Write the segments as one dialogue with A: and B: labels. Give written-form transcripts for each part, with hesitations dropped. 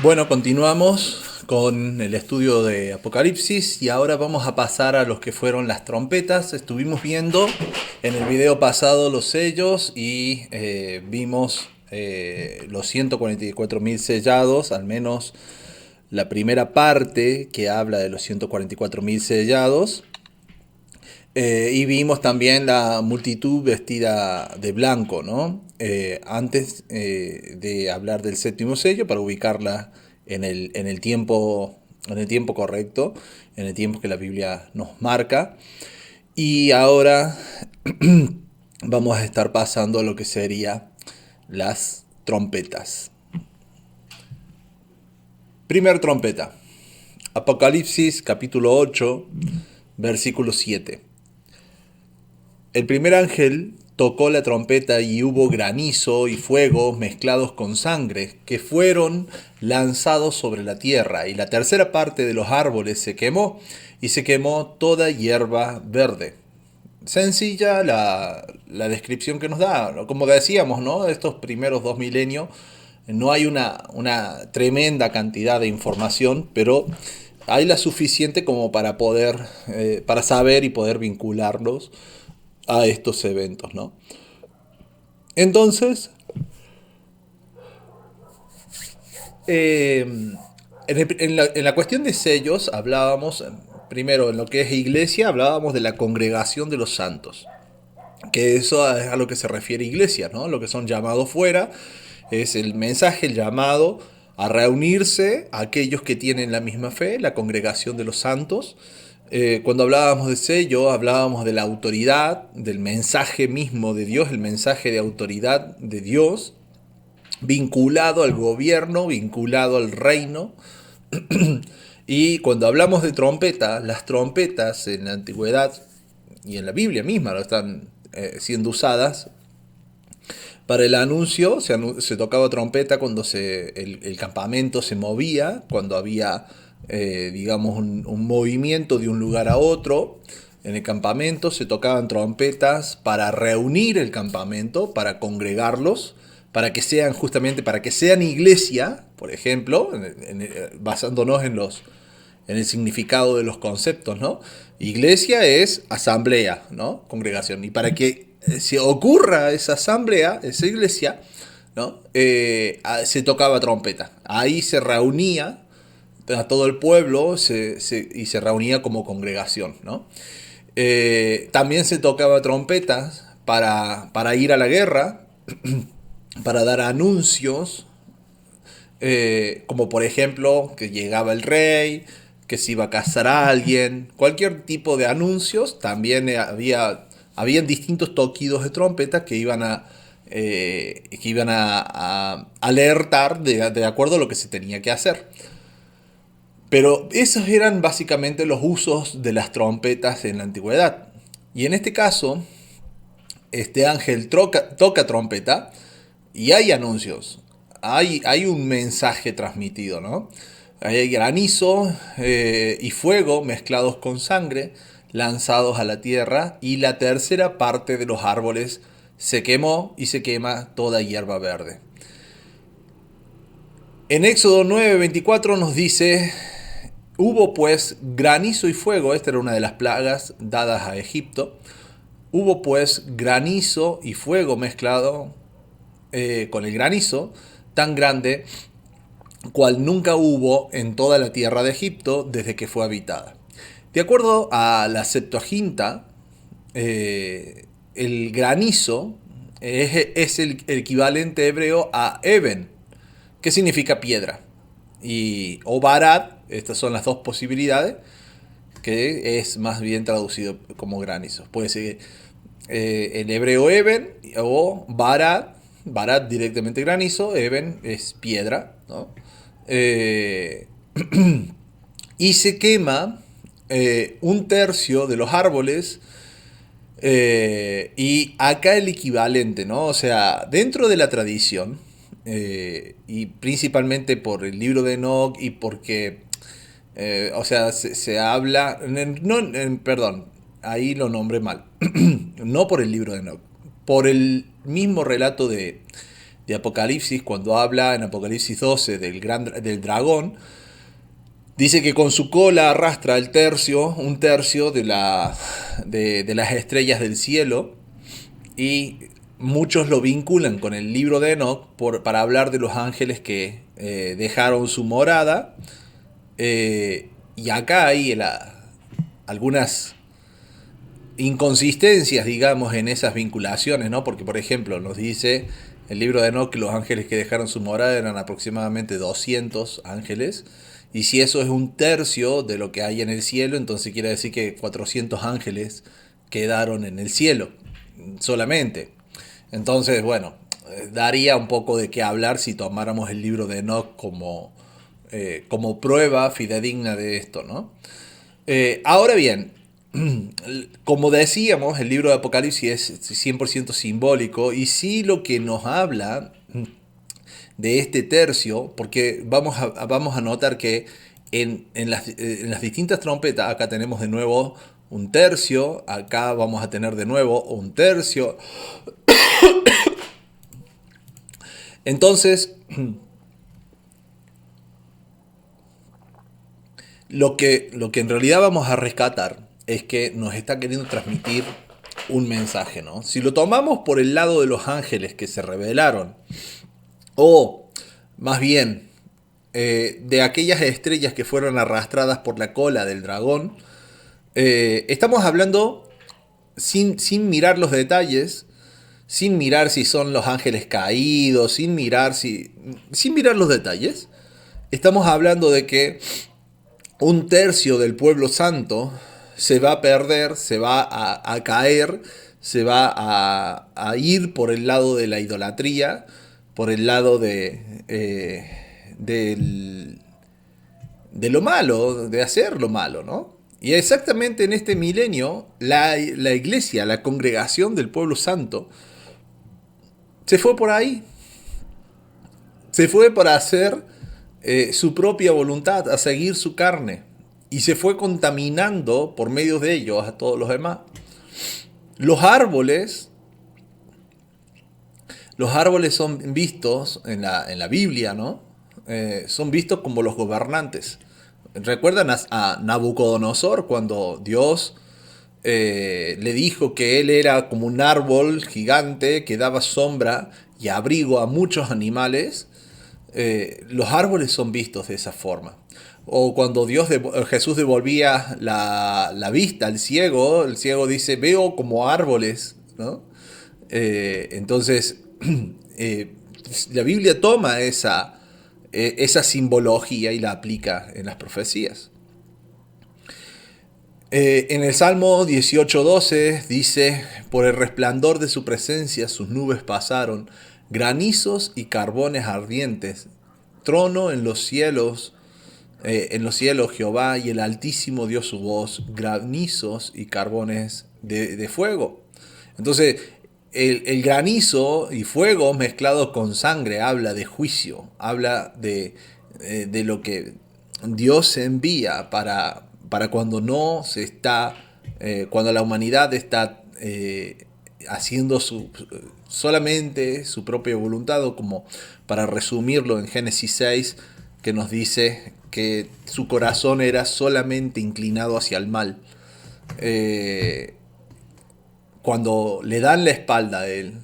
A: Bueno, continuamos con el estudio de Apocalipsis y ahora vamos a pasar a los que fueron las trompetas. Estuvimos viendo en el video pasado los sellos y vimos los 144.000 sellados, al menos la primera parte que habla de los 144.000 sellados. Y vimos también la multitud vestida de blanco, ¿no? Antes de hablar del séptimo sello, para ubicarla en el tiempo correcto, en el tiempo que la Biblia nos marca. Y ahora vamos a estar pasando a lo que sería las trompetas. Primer trompeta. Apocalipsis capítulo 8, versículo 7. El primer ángel tocó la trompeta y hubo granizo y fuego mezclados con sangre, que fueron lanzados sobre la tierra, y la tercera parte de los árboles se quemó, y se quemó toda hierba verde. Sencilla la descripción que nos da. Como decíamos, ¿no? Estos primeros 2 milenios no hay una tremenda cantidad de información, pero hay la suficiente como para poder, para saber y poder vincularlos a estos eventos, ¿no? Entonces, en la cuestión de sellos hablábamos, primero en lo que es iglesia, hablábamos de la congregación de los santos, que eso es a lo que se refiere iglesia, ¿no? Lo que son llamados fuera, es el mensaje, el llamado a reunirse a aquellos que tienen la misma fe, la congregación de los santos. Cuando hablábamos de sello, hablábamos de la autoridad, del mensaje mismo de Dios, el mensaje de autoridad de Dios, vinculado al gobierno, vinculado al reino. Y cuando hablamos de trompeta, las trompetas en la antigüedad y en la Biblia misma lo están siendo usadas para el anuncio. Se tocaba trompeta cuando el campamento se movía, cuando había, digamos, un movimiento de un lugar a otro. En el campamento se tocaban trompetas para reunir el campamento, para congregarlos, para que sean justamente, para que sean iglesia, por ejemplo, basándonos en el significado de los conceptos, ¿no? Iglesia es asamblea, ¿no? Congregación. Y para que se ocurra esa asamblea, esa iglesia, ¿no? Se tocaba trompeta. Ahí se reunía a todo el pueblo y se reunía como congregación, ¿no? También se tocaba trompetas para ir a la guerra, para dar anuncios, como por ejemplo que llegaba el rey, que se iba a casar a alguien, cualquier tipo de anuncios. También habían distintos toquidos de trompeta que iban a alertar de acuerdo a lo que se tenía que hacer. Pero esos eran básicamente los usos de las trompetas en la antigüedad. Y en este caso, este ángel toca trompeta y hay anuncios. Hay un mensaje transmitido, ¿no? Hay granizo y fuego mezclados con sangre lanzados a la tierra, y la tercera parte de los árboles se quemó y se quema toda hierba verde. En Éxodo 9:24 nos dice: hubo pues granizo y fuego. Esta era una de las plagas dadas a Egipto. Hubo pues granizo y fuego mezclado con el granizo, tan grande cual nunca hubo en toda la tierra de Egipto desde que fue habitada. De acuerdo a la Septuaginta, el granizo es el equivalente hebreo a Eben, que significa piedra, o Barat. Estas son las dos posibilidades, que es más bien traducido como granizo. Puede ser en hebreo Eben o Barat. Barat directamente granizo, Eben es piedra, ¿no? Eh, y se quema un tercio de los árboles. Y acá el equivalente, ¿no? O sea, dentro de la tradición, y principalmente por el libro de Enoch, y porque, o sea, se habla, no, perdón, ahí lo nombré mal, no por el libro de Enoch, por el mismo relato de Apocalipsis, cuando habla en Apocalipsis 12 del dragón, dice que con su cola arrastra un tercio de las estrellas del cielo, y muchos lo vinculan con el libro de Enoch para hablar de los ángeles que dejaron su morada. Y acá hay algunas inconsistencias, digamos, en esas vinculaciones, ¿no? Porque, por ejemplo, nos dice el libro de Enoch que los ángeles que dejaron su morada eran aproximadamente 200 ángeles. Y si eso es un tercio de lo que hay en el cielo, entonces quiere decir que 400 ángeles quedaron en el cielo solamente. Entonces, bueno, daría un poco de qué hablar si tomáramos el libro de Enoch como prueba fidedigna de esto, ¿no? Ahora bien, como decíamos, el libro de Apocalipsis es 100% simbólico, y sí lo que nos habla de este tercio, porque vamos a notar que en las distintas trompetas, acá tenemos de nuevo un tercio, acá vamos a tener de nuevo un tercio. Entonces, lo que en realidad vamos a rescatar es que nos está queriendo transmitir un mensaje, ¿no? Si lo tomamos por el lado de los ángeles que se rebelaron, o más bien de aquellas estrellas que fueron arrastradas por la cola del dragón, estamos hablando sin mirar los detalles, sin mirar si son los ángeles caídos, sin mirar los detalles. Estamos hablando de que un tercio del pueblo santo se va a perder, se va a caer, se va a ir por el lado de la idolatría, por el lado de lo malo, de hacer lo malo, ¿no? Y exactamente en este milenio, la iglesia, la congregación del pueblo santo, se fue por ahí. Se fue para hacer su propia voluntad, a seguir su carne. Y se fue contaminando por medio de ellos a todos los demás. Los árboles, los árboles son vistos en la Biblia, ¿no? Son vistos como los gobernantes. ¿Recuerdan a Nabucodonosor cuando Dios le dijo que él era como un árbol gigante que daba sombra y abrigo a muchos animales? Los árboles son vistos de esa forma. O cuando Jesús devolvía la vista al ciego, el ciego dice, veo como árboles, ¿no? Entonces, eh, la Biblia toma esa simbología y la aplica en las profecías. En el Salmo 18:12 dice, por el resplandor de su presencia sus nubes pasaron, granizos y carbones ardientes, trono en los cielos Jehová, y el Altísimo dio su voz, granizos y carbones de fuego. Entonces, el granizo y fuego mezclados con sangre habla de juicio, habla de lo que Dios envía para cuando no se está, cuando la humanidad está haciendo solamente su propia voluntad, o como para resumirlo en Génesis 6, que nos dice que su corazón era solamente inclinado hacia el mal. Eh, Cuando le dan la espalda a él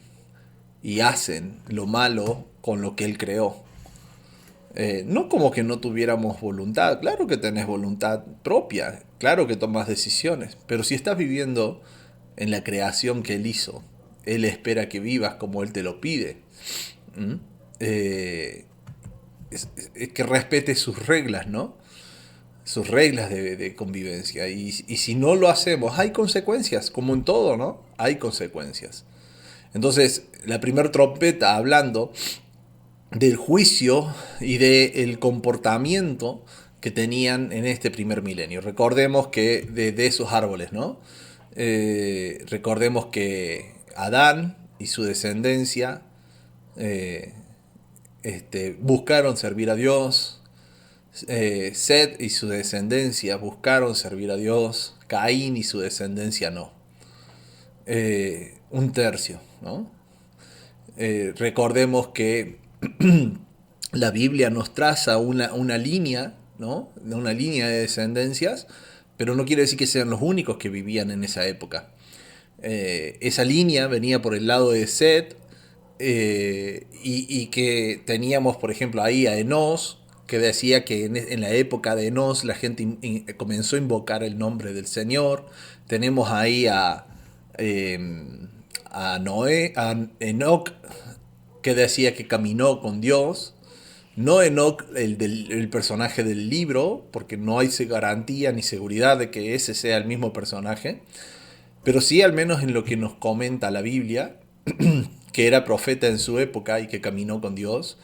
A: y hacen lo malo con lo que él creó. No como que no tuviéramos voluntad, claro que tenés voluntad propia, claro que tomas decisiones, pero si estás viviendo en la creación que él hizo, él espera que vivas como él te lo pide. ¿Mm? Eh, es que respete sus reglas, ¿no? Sus reglas de convivencia. Y si no lo hacemos, hay consecuencias, como en todo, ¿no? Hay consecuencias. Entonces, la primera trompeta hablando del juicio y del comportamiento que tenían en este primer milenio. Recordemos que de esos árboles, ¿no? Recordemos que Adán y su descendencia eh, buscaron servir a Dios. Set y su descendencia buscaron servir a Dios. Caín y su descendencia no. Un tercio, ¿no? Recordemos que la Biblia nos traza una línea, ¿no? Una línea de descendencias, pero no quiere decir que sean los únicos que vivían en esa época. Esa línea venía por el lado de Set, y que teníamos, por ejemplo, ahí a Enos, que decía que en la época de Enos la gente comenzó a invocar el nombre del Señor. Tenemos ahí eh, a Noé, a Enoch, que decía que caminó con Dios. No Enoch, el personaje del libro, porque no hay garantía ni seguridad de que ese sea el mismo personaje, pero sí al menos en lo que nos comenta la Biblia, que era profeta en su época y que caminó con Dios,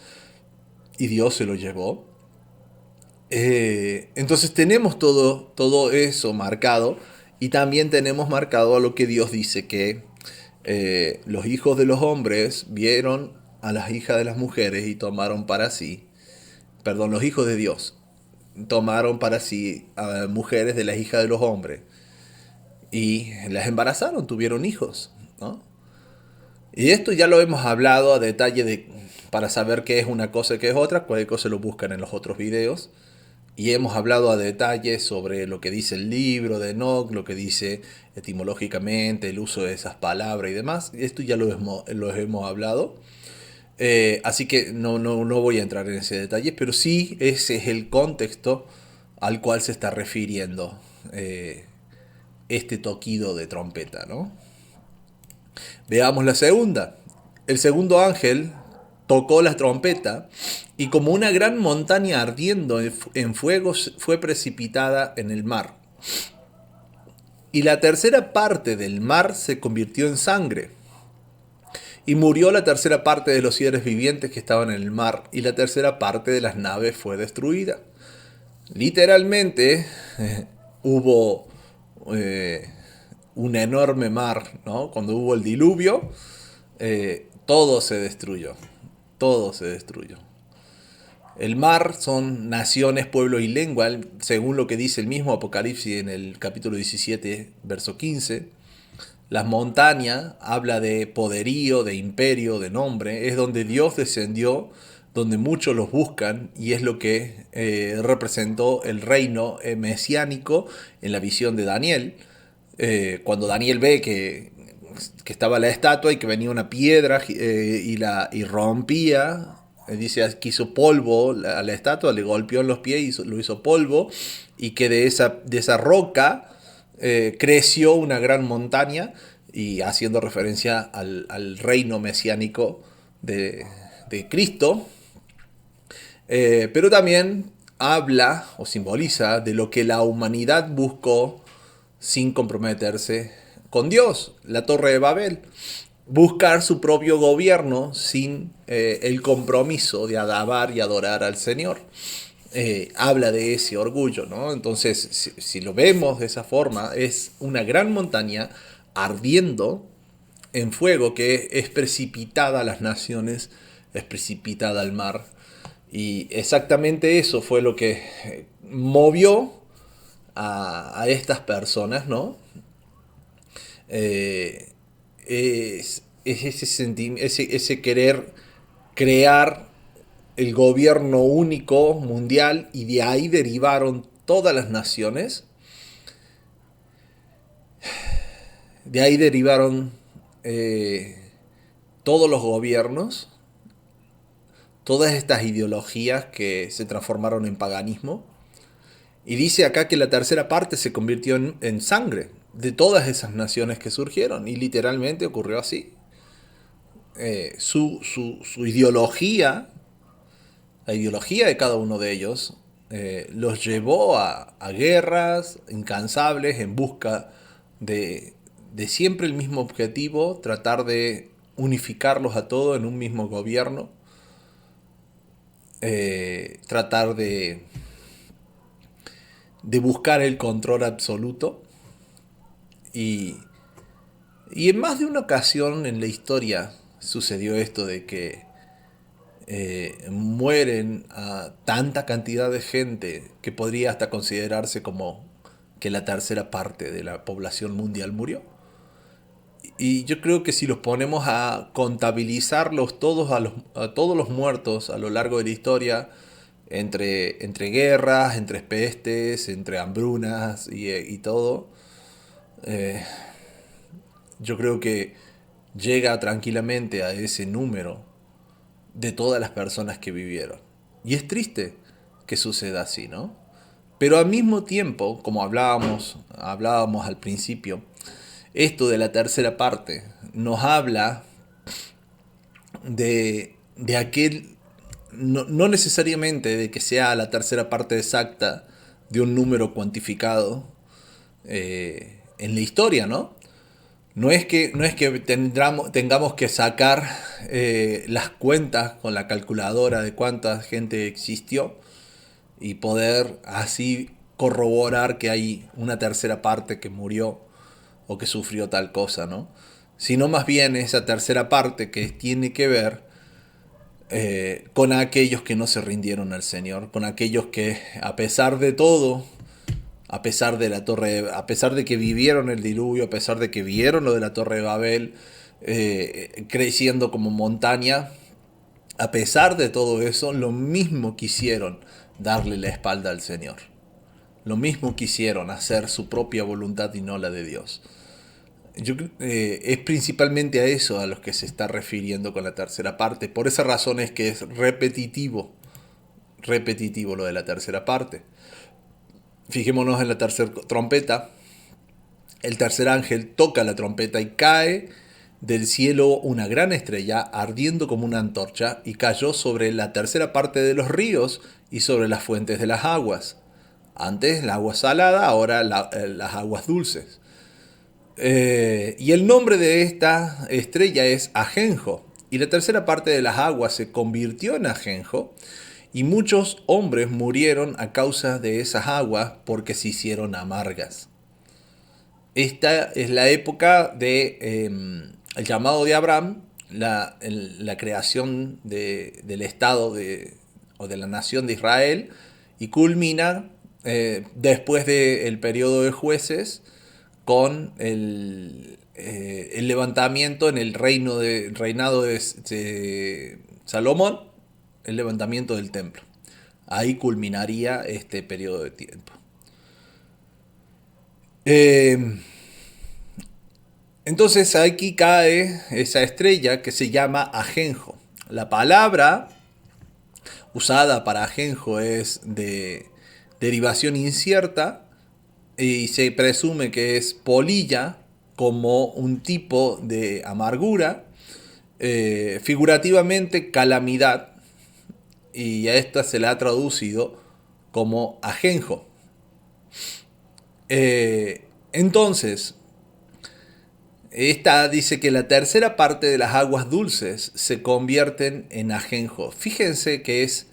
A: y Dios se lo llevó. Entonces tenemos todo eso marcado, y también tenemos marcado a lo que Dios dice, que los hijos de los hombres vieron a las hijas de las mujeres y tomaron para sí, perdón, los hijos de Dios tomaron para sí a mujeres de las hijas de los hombres y las embarazaron, tuvieron hijos, ¿no? Y esto ya lo hemos hablado a detalle para saber qué es una cosa y qué es otra, cualquier cosa lo buscan en los otros videos. Y hemos hablado a detalle sobre lo que dice el libro de Enoch, lo que dice etimológicamente, el uso de esas palabras y demás. Esto ya lo hemos hablado. Así que no voy a entrar en ese detalle, pero sí ese es el contexto al cual se está refiriendo este toquido de trompeta, ¿no? Veamos la segunda. El segundo ángel tocó la trompeta y como una gran montaña ardiendo en fuego fue precipitada en el mar. Y la tercera parte del mar se convirtió en sangre. Y murió la tercera parte de los seres vivientes que estaban en el mar, y la tercera parte de las naves fue destruida. Literalmente hubo eh, un enorme mar, ¿no? Cuando hubo el diluvio, todo se destruyó. Todo se destruyó. El mar son naciones, pueblos y lengua, según lo que dice el mismo Apocalipsis en el capítulo 17, verso 15. Las montañas habla de poderío, de imperio, de nombre. Es donde Dios descendió, donde muchos los buscan, y es lo que representó el reino mesiánico en la visión de Daniel. Cuando Daniel ve que estaba la estatua y que venía una piedra y rompía, dice que hizo polvo a la estatua, le golpeó en los pies y lo hizo polvo, y que de esa roca creció una gran montaña, y haciendo referencia al reino mesiánico de Cristo. Pero también habla o simboliza de lo que la humanidad buscó sin comprometerse con Dios, la Torre de Babel. Buscar su propio gobierno sin el compromiso de alabar y adorar al Señor. Habla de ese orgullo, ¿no? Entonces, si lo vemos de esa forma, es una gran montaña ardiendo en fuego que es precipitada a las naciones, es precipitada al mar. Y exactamente eso fue lo que movió a estas personas, ¿no? Eh, es ese querer crear el gobierno único mundial, y de ahí derivaron todas las naciones, de ahí derivaron todos los gobiernos, todas estas ideologías que se transformaron en paganismo. Y dice acá que la tercera parte se convirtió en sangre de todas esas naciones que surgieron, y literalmente ocurrió así. Su ideología, la ideología de cada uno de ellos, los llevó a guerras incansables en busca de siempre el mismo objetivo, tratar de unificarlos a todos en un mismo gobierno, tratar de buscar el control absoluto. Y, y en más de una ocasión en la historia sucedió esto de que mueren a tanta cantidad de gente que podría hasta considerarse como que la tercera parte de la población mundial murió. Y yo creo que si los ponemos a contabilizarlos todos a todos los muertos a lo largo de la historia, entre guerras, entre pestes, entre hambrunas y todo, eh, yo creo que llega tranquilamente a ese número de todas las personas que vivieron. Y es triste que suceda así, ¿no? Pero al mismo tiempo, como hablábamos al principio, esto de la tercera parte nos habla de aquel, no necesariamente de que sea la tercera parte exacta de un número cuantificado en la historia, ¿no? No es que tengamos que sacar las cuentas con la calculadora de cuánta gente existió y poder así corroborar que hay una tercera parte que murió o que sufrió tal cosa, ¿no? Sino más bien esa tercera parte que tiene que ver con aquellos que no se rindieron al Señor, con aquellos que a pesar de todo, a pesar de la torre, a pesar de que vivieron el diluvio, a pesar de que vieron lo de la torre de Babel creciendo como montaña, a pesar de todo eso, lo mismo quisieron darle la espalda al Señor. Lo mismo quisieron hacer su propia voluntad y no la de Dios. Es principalmente a eso a los que se está refiriendo con la tercera parte. Por esa razón es que es repetitivo lo de la tercera parte. Fijémonos en la tercera trompeta. El tercer ángel toca la trompeta y cae del cielo una gran estrella ardiendo como una antorcha y cayó sobre la tercera parte de los ríos y sobre las fuentes de las aguas. Antes la agua salada, ahora las aguas dulces. Y el nombre de esta estrella es Ajenjo. Y la tercera parte de las aguas se convirtió en Ajenjo. Y muchos hombres murieron a causa de esas aguas porque se hicieron amargas. Esta es la época de el llamado de Abraham, la creación del Estado o de la nación de Israel. Y culmina después del periodo de jueces con el levantamiento en el reinado de Salomón, el levantamiento del templo. Ahí culminaría este periodo de tiempo. Entonces aquí cae esa estrella que se llama Ajenjo. La palabra usada para Ajenjo es de derivación incierta y se presume que es polilla como un tipo de amargura, figurativamente calamidad, y a esta se la ha traducido como ajenjo. Entonces, esta dice que la tercera parte de las aguas dulces se convierten en ajenjo. Fíjense que es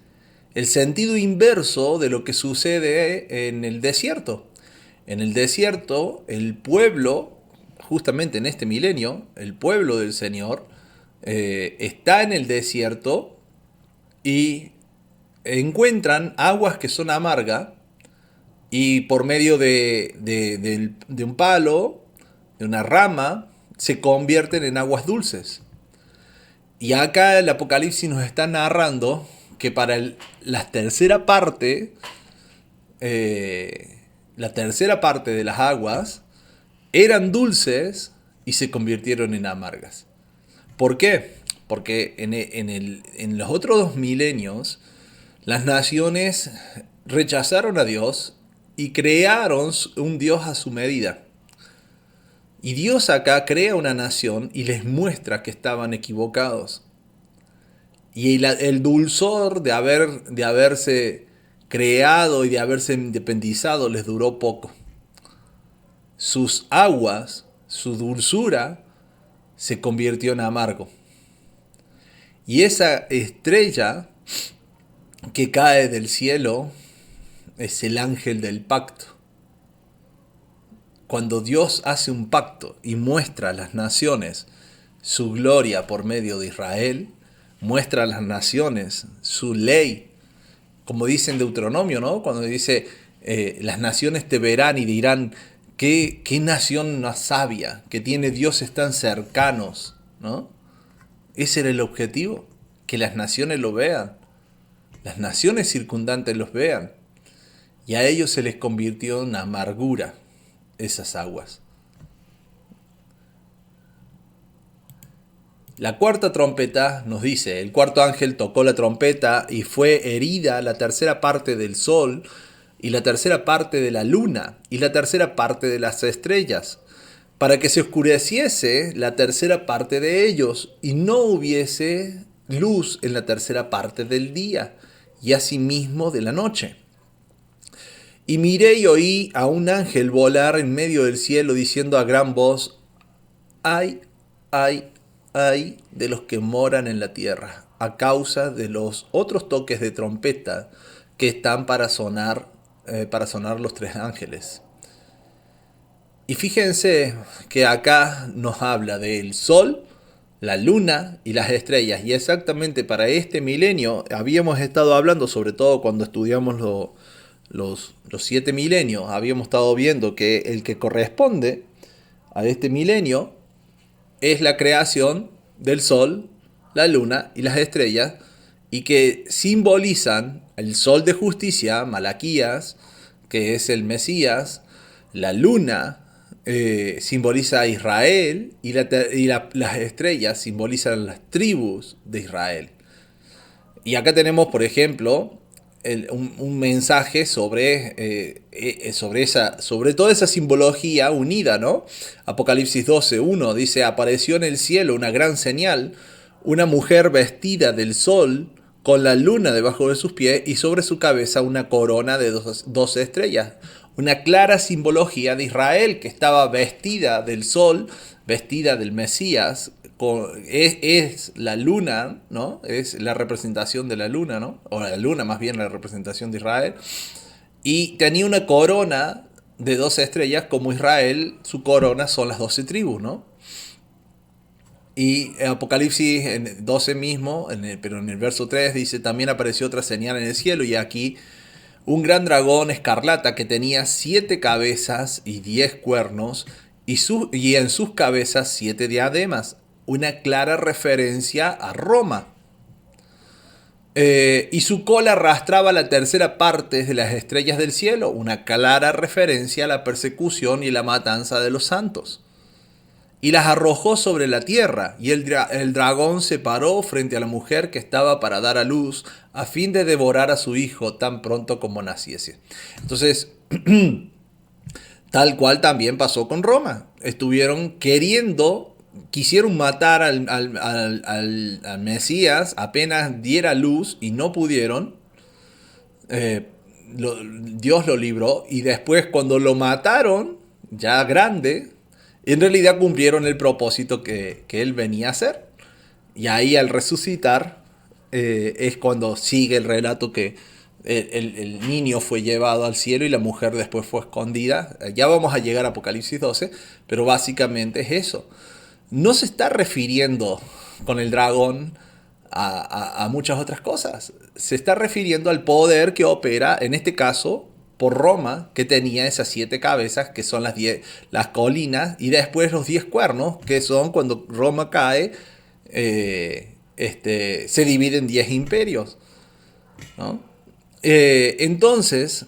A: el sentido inverso de lo que sucede en el desierto. En el desierto, el pueblo, justamente en este milenio, el pueblo del Señor, está en el desierto y encuentran aguas que son amargas y por medio de un palo, de una rama, se convierten en aguas dulces. Y acá el Apocalipsis nos está narrando que para la tercera parte, de las aguas eran dulces y se convirtieron en amargas. ¿Por qué? Porque en los otros 2 milenios las naciones rechazaron a Dios y crearon un Dios a su medida. Y Dios acá crea una nación y les muestra que estaban equivocados. Y el dulzor de haberse creado y de haberse independizado les duró poco. Sus aguas, su dulzura, se convirtió en amargo. Y esa estrella que cae del cielo es el ángel del pacto. Cuando Dios hace un pacto y muestra a las naciones su gloria por medio de Israel, muestra a las naciones su ley, como dice en Deuteronomio, ¿no? Cuando dice, las naciones te verán y dirán, qué nación más sabia, que tiene dioses tan cercanos, ¿no? Ese era el objetivo, que las naciones lo vean, las naciones circundantes los vean. Y a ellos se les convirtió en amargura esas aguas. La cuarta trompeta nos dice, el cuarto ángel tocó la trompeta y fue herida la tercera parte del sol y la tercera parte de la luna y la tercera parte de las estrellas, para que se oscureciese la tercera parte de ellos y no hubiese luz en la tercera parte del día y asimismo de la noche. Y miré y oí a un ángel volar en medio del cielo diciendo a gran voz, ay, ay, ay de los que moran en la tierra, a causa de los otros toques de trompeta que están para sonar los tres ángeles. Y fíjense que acá nos habla del sol, la luna y las estrellas. Y exactamente para este milenio habíamos estado hablando, sobre todo cuando estudiamos los 7 milenios, habíamos estado viendo que el que corresponde a este milenio es la creación del sol, la luna y las estrellas, y que simbolizan el sol de justicia, Malaquías, que es el Mesías, la luna simboliza a Israel y las estrellas simbolizan las tribus de Israel. Y acá tenemos, por ejemplo, un mensaje sobre toda esa simbología unida, ¿no? Apocalipsis 12:1 dice, apareció en el cielo una gran señal, una mujer vestida del sol, con la luna debajo de sus pies y sobre su cabeza una corona de 12 estrellas. Una clara simbología de Israel que estaba vestida del sol, vestida del Mesías. Es la luna, ¿no? Es la representación de la luna, ¿no? O la luna más bien la representación de Israel. Y tenía una corona de 12 estrellas, como Israel, su corona son las 12 tribus, ¿no? Y en Apocalipsis 12 mismo, pero en el verso 3 dice, también apareció otra señal en el cielo y aquí un gran dragón escarlata que tenía 7 cabezas y 10 cuernos y en sus cabezas 7 diademas, una clara referencia a Roma. Y su cola arrastraba la tercera parte de las estrellas del cielo, una clara referencia a la persecución y la matanza de los santos. Y las arrojó sobre la tierra, y el dragón se paró frente a la mujer que estaba para dar a luz, a fin de devorar a su hijo tan pronto como naciese. Entonces, tal cual también pasó con Roma. Quisieron matar al Mesías apenas diera luz y no pudieron. Dios lo libró, y después cuando lo mataron, ya grande, en realidad cumplieron el propósito que él venía a hacer. Y ahí al resucitar es cuando sigue el relato que el niño fue llevado al cielo y la mujer después fue escondida. Ya vamos a llegar a Apocalipsis 12, pero básicamente es eso. No se está refiriendo con el dragón a muchas otras cosas. Se está refiriendo al poder que opera, en este caso, por Roma, que tenía esas 7 cabezas, que son las colinas, y después los 10 cuernos, que son cuando Roma cae, se divide en 10 imperios, ¿no? Entonces,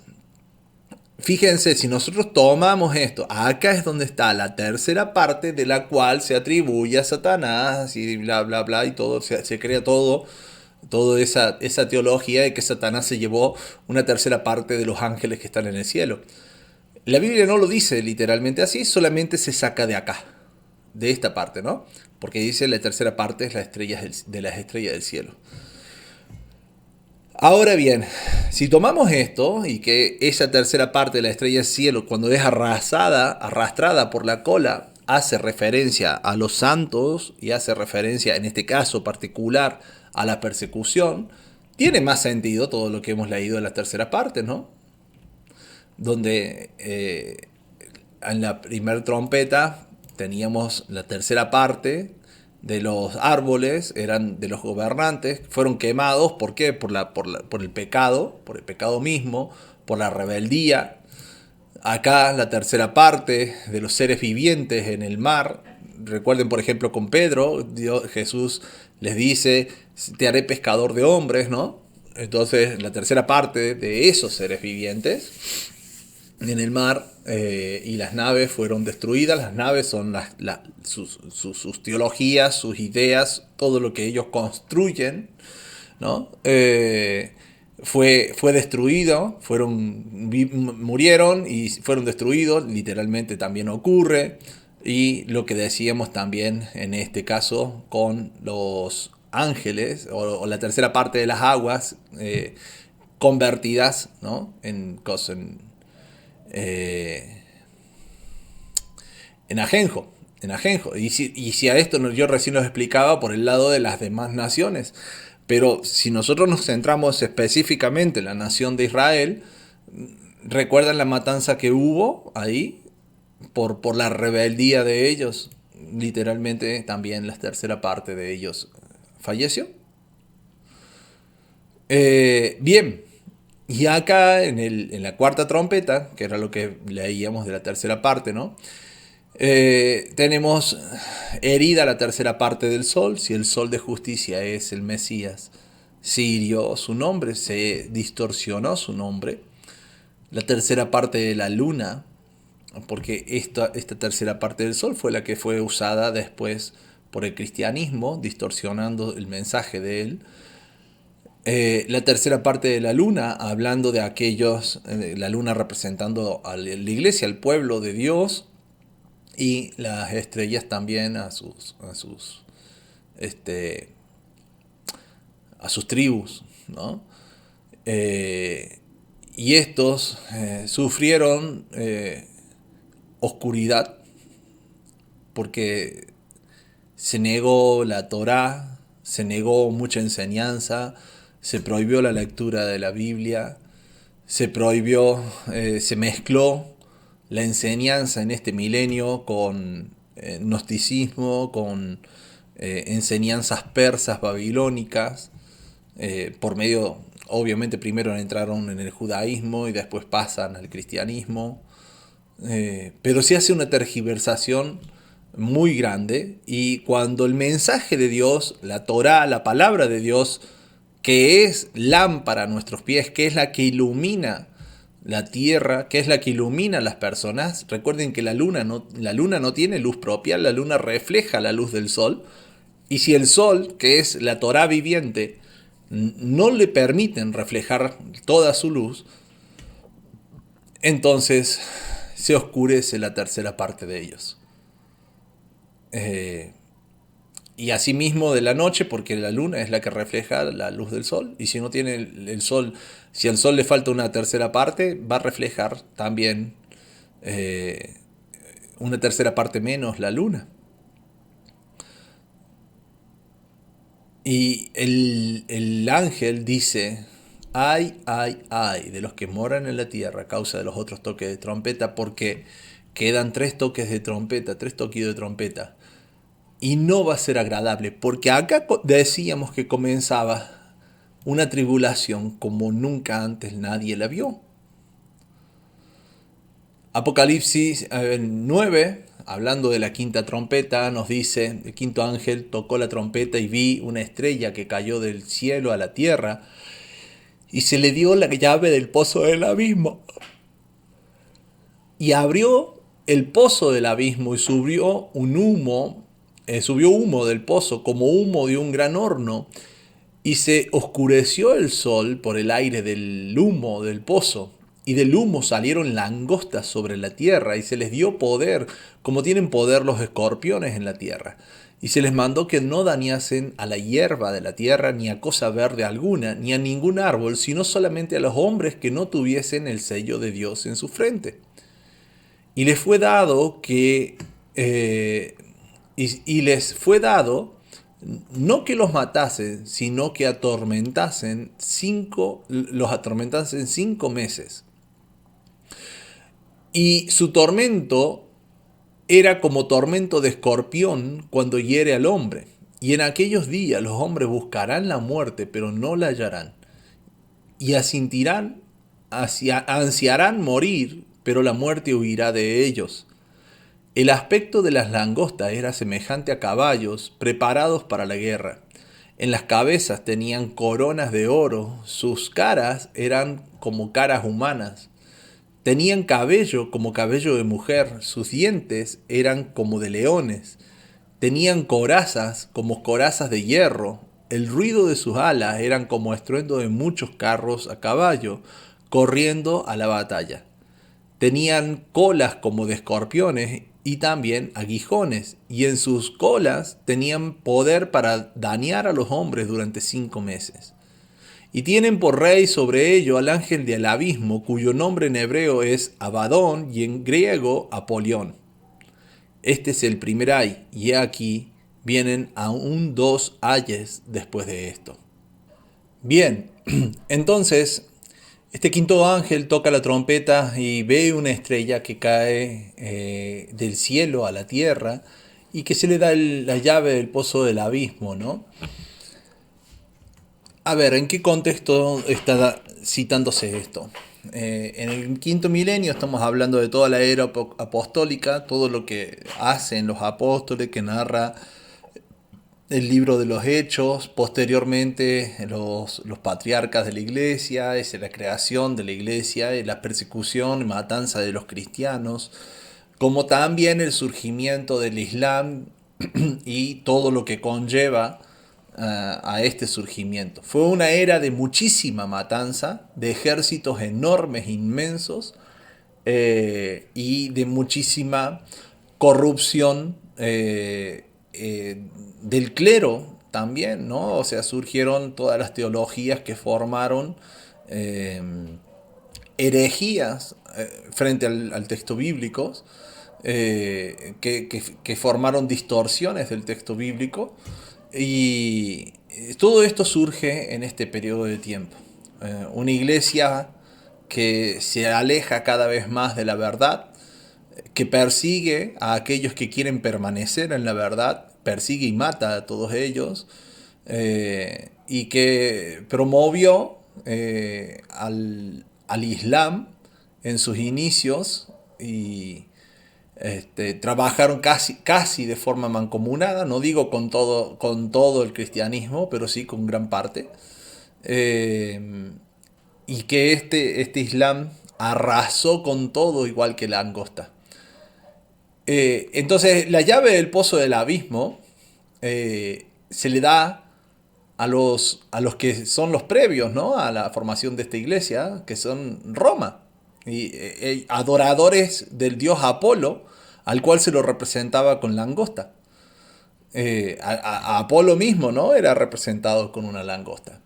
A: fíjense, si nosotros tomamos esto, acá es donde está la tercera parte de la cual se atribuye a Satanás y bla, bla, bla, y todo, se crea toda esa teología de que Satanás se llevó una tercera parte de los ángeles que están en el cielo. La Biblia no lo dice literalmente así, solamente se saca de acá, de esta parte, ¿no? Porque dice la tercera parte es las estrellas de las estrellas del cielo. Ahora bien, si tomamos esto y que esa tercera parte de la estrella del cielo, cuando es arrastrada por la cola, hace referencia a los santos y hace referencia, en este caso particular, a la persecución, tiene más sentido todo lo que hemos leído en la tercera parte, ¿no? Donde en la primera trompeta teníamos la tercera parte de los árboles, eran de los gobernantes, fueron quemados. ¿Por qué? Por el pecado mismo, por la rebeldía Acá la tercera parte de los seres vivientes en el mar. Recuerden, por ejemplo, con Pedro, Jesús les dice, te haré pescador de hombres, ¿no? Entonces, la tercera parte de esos seres vivientes en el mar, y las naves fueron destruidas. Las naves son sus teologías, sus ideas, todo lo que ellos construyen, ¿no? Fue destruido, murieron y fueron destruidos, literalmente también ocurre. Y lo que decíamos también en este caso con los ángeles, o la tercera parte de las aguas, convertidas, ¿no? Eh, en ajenjo. En ajenjo. Y si a esto yo recién los explicaba por el lado de las demás naciones. Pero si nosotros nos centramos específicamente en la nación de Israel, ¿recuerdan la matanza que hubo ahí? Por la rebeldía de ellos. Literalmente también la tercera parte de ellos falleció. Bien, y acá en la cuarta trompeta, que era lo que leíamos de la tercera parte, ¿no? Tenemos herida la tercera parte del sol. Si el sol de justicia es el Mesías, se hirió su nombre, se distorsionó su nombre. La tercera parte de la luna, porque esta tercera parte del sol fue la que fue usada después por el cristianismo, distorsionando el mensaje de él. La tercera parte de la luna, hablando de aquellos, la luna representando a la iglesia, al pueblo de Dios, y las estrellas también este, a sus tribus, ¿no? Y estos sufrieron oscuridad porque se negó la Torá, se negó mucha enseñanza, se prohibió la lectura de la Biblia, se prohibió, se mezcló la enseñanza en este milenio con gnosticismo, con enseñanzas persas, babilónicas, por medio, obviamente primero entraron en el judaísmo y después pasan al cristianismo, pero se hace una tergiversación muy grande, y cuando el mensaje de Dios, la Torá, la palabra de Dios, que es lámpara a nuestros pies, que es la que ilumina la tierra, que es la que ilumina a las personas. Recuerden que la luna no tiene luz propia, la luna refleja la luz del sol, y si el sol, que es la Torá viviente, no le permiten reflejar toda su luz, entonces se oscurece la tercera parte de ellos. Y asimismo de la noche, porque la luna es la que refleja la luz del sol, y si no tiene el sol, si al sol le falta una tercera parte, va a reflejar también una tercera parte menos la luna. Y el ángel dice, ay, ay, ay, de los que moran en la tierra a causa de los otros toques de trompeta, porque quedan 3 toques de trompeta, 3 toquidos de trompeta. Y no va a ser agradable, porque acá decíamos que comenzaba una tribulación como nunca antes nadie la vio. Apocalipsis 9, hablando de la quinta trompeta, nos dice, el quinto ángel tocó la trompeta y vi una estrella que cayó del cielo a la tierra, y se le dio la llave del pozo del abismo. Y abrió el pozo del abismo y subió humo del pozo como humo de un gran horno, y se oscureció el sol por el aire del humo del pozo, y del humo salieron langostas sobre la tierra, y se les dio poder, como tienen poder los escorpiones en la tierra. Y se les mandó que no dañasen a la hierba de la tierra, ni a cosa verde alguna, ni a ningún árbol, sino solamente a los hombres que no tuviesen el sello de Dios en su frente. Y les fue dado que y les fue dado no que los matasen, sino que los atormentasen 5 meses. Y su tormento era como tormento de escorpión cuando hiere al hombre. Y en aquellos días los hombres buscarán la muerte, pero no la hallarán. Y ansiarán morir, pero la muerte huirá de ellos. El aspecto de las langostas era semejante a caballos preparados para la guerra. En las cabezas tenían coronas de oro, sus caras eran como caras humanas. Tenían cabello como cabello de mujer, sus dientes eran como de leones. Tenían corazas como corazas de hierro. El ruido de sus alas eran como estruendo de muchos carros a caballo, corriendo a la batalla. Tenían colas como de escorpiones y también aguijones, y en sus colas tenían poder para dañar a los hombres durante 5 meses. Y tienen por rey sobre ello al ángel del abismo, cuyo nombre en hebreo es Abadón y en griego Apolión. Este es el primer ay, y he aquí vienen aún 2 ayes después de esto. Bien, entonces este quinto ángel toca la trompeta y ve una estrella que cae del cielo a la tierra y que se le da la llave del pozo del abismo, ¿no? A ver, ¿en qué contexto está citándose esto? En el quinto milenio estamos hablando de toda la era apostólica, todo lo que hacen los apóstoles, que narra el libro de los Hechos, posteriormente los patriarcas de la iglesia, es la creación de la iglesia, la persecución y matanza de los cristianos, como también el surgimiento del Islam y todo lo que conlleva a este surgimiento. Fue una era de muchísima matanza, de ejércitos enormes, inmensos, y de muchísima corrupción del clero también, ¿no? O sea, surgieron todas las teologías que formaron eh, herejías frente al texto bíblico, que formaron distorsiones del texto bíblico, y todo esto surge en este periodo de tiempo. Una iglesia que se aleja cada vez más de la verdad, que persigue a aquellos que quieren permanecer en la verdad, persigue y mata a todos ellos, y que promovió al Islam en sus inicios y trabajaron casi de forma mancomunada, no digo con todo el cristianismo, pero sí con gran parte. Y que este Islam arrasó con todo igual que la langosta. Entonces la llave del pozo del abismo se le da a los que son los previos, ¿no? A la formación de esta iglesia, que son Roma, y adoradores del dios Apolo, al cual se lo representaba con langosta. A Apolo mismo, ¿no? Era representado con una langosta.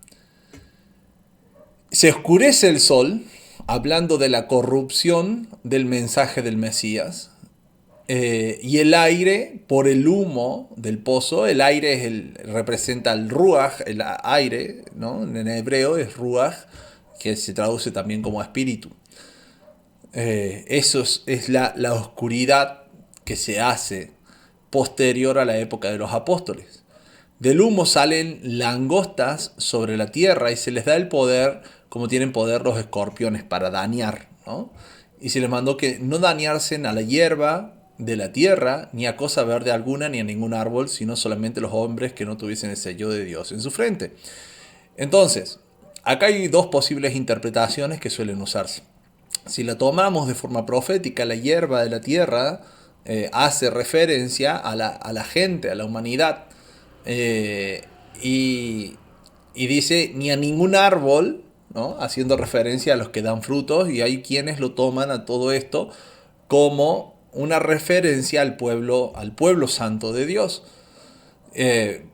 A: Se oscurece el sol, hablando de la corrupción del mensaje del Mesías. Y el aire, por el humo del pozo, el aire representa el ruaj, el aire, ¿no? En hebreo es ruaj, que se traduce también como espíritu. Eso es la oscuridad que se hace posterior a la época de los apóstoles. Del humo salen langostas sobre la tierra y se les da el poder, como tienen poder los escorpiones, para dañar, ¿no? Y se les mandó que no dañasen a la hierba de la tierra, ni a cosa verde alguna, ni a ningún árbol, sino solamente los hombres que no tuviesen el sello de Dios en su frente. Entonces, acá hay dos posibles interpretaciones que suelen usarse. Si la tomamos de forma profética, la hierba de la tierra hace referencia a la gente, a la humanidad, y dice ni a ningún árbol, ¿no? Haciendo referencia a los que dan frutos, y hay quienes lo toman a todo esto como una referencia al pueblo santo de Dios,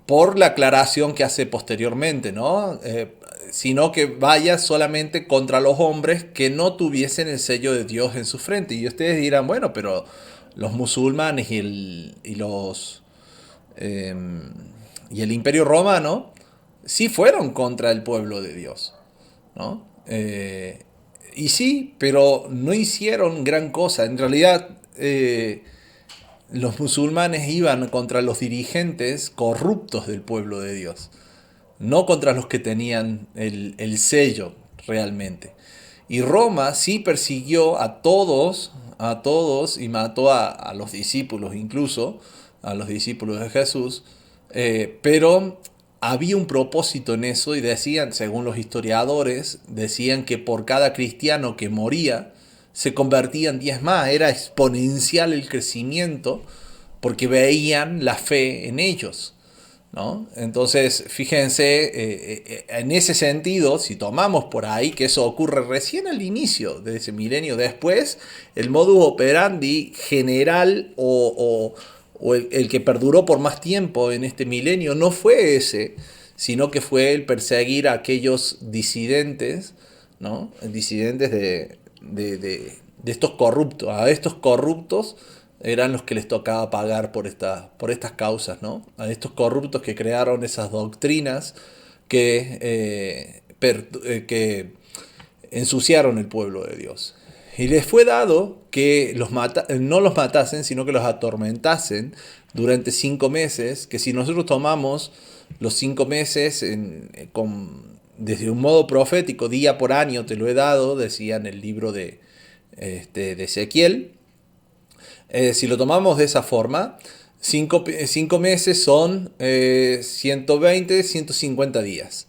A: por la aclaración que hace posteriormente, ¿no? Sino que vaya solamente contra los hombres que no tuviesen el sello de Dios en su frente. Y ustedes dirán, bueno, pero los musulmanes eh, y el Imperio Romano sí fueron contra el pueblo de Dios, ¿no? Y sí, pero no hicieron gran cosa. En realidad, los musulmanes iban contra los dirigentes corruptos del pueblo de Dios, no contra los que tenían el sello realmente. Y Roma sí persiguió a todos y mató a los discípulos incluso, a los discípulos de Jesús, pero había un propósito en eso y decían, según los historiadores, decían que por cada cristiano que moría, se convertían 10 más, era exponencial el crecimiento porque veían la fe en ellos. ¿No? Entonces, fíjense, en ese sentido, si tomamos por ahí que eso ocurre recién al inicio de ese milenio, después, el modus operandi general o el que perduró por más tiempo en este milenio no fue ese, sino que fue el perseguir a aquellos disidentes, ¿no? Disidentes de estos corruptos, a estos corruptos eran los que les tocaba pagar por estas causas, ¿no? A estos corruptos que crearon esas doctrinas que ensuciaron el pueblo de Dios. Y les fue dado que no los matasen, sino que los atormentasen durante 5 meses, que si nosotros tomamos los 5 meses desde un modo profético, día por año te lo he dado, decía en el libro de Ezequiel. Si lo tomamos de esa forma, 5 meses son 120, 150 días.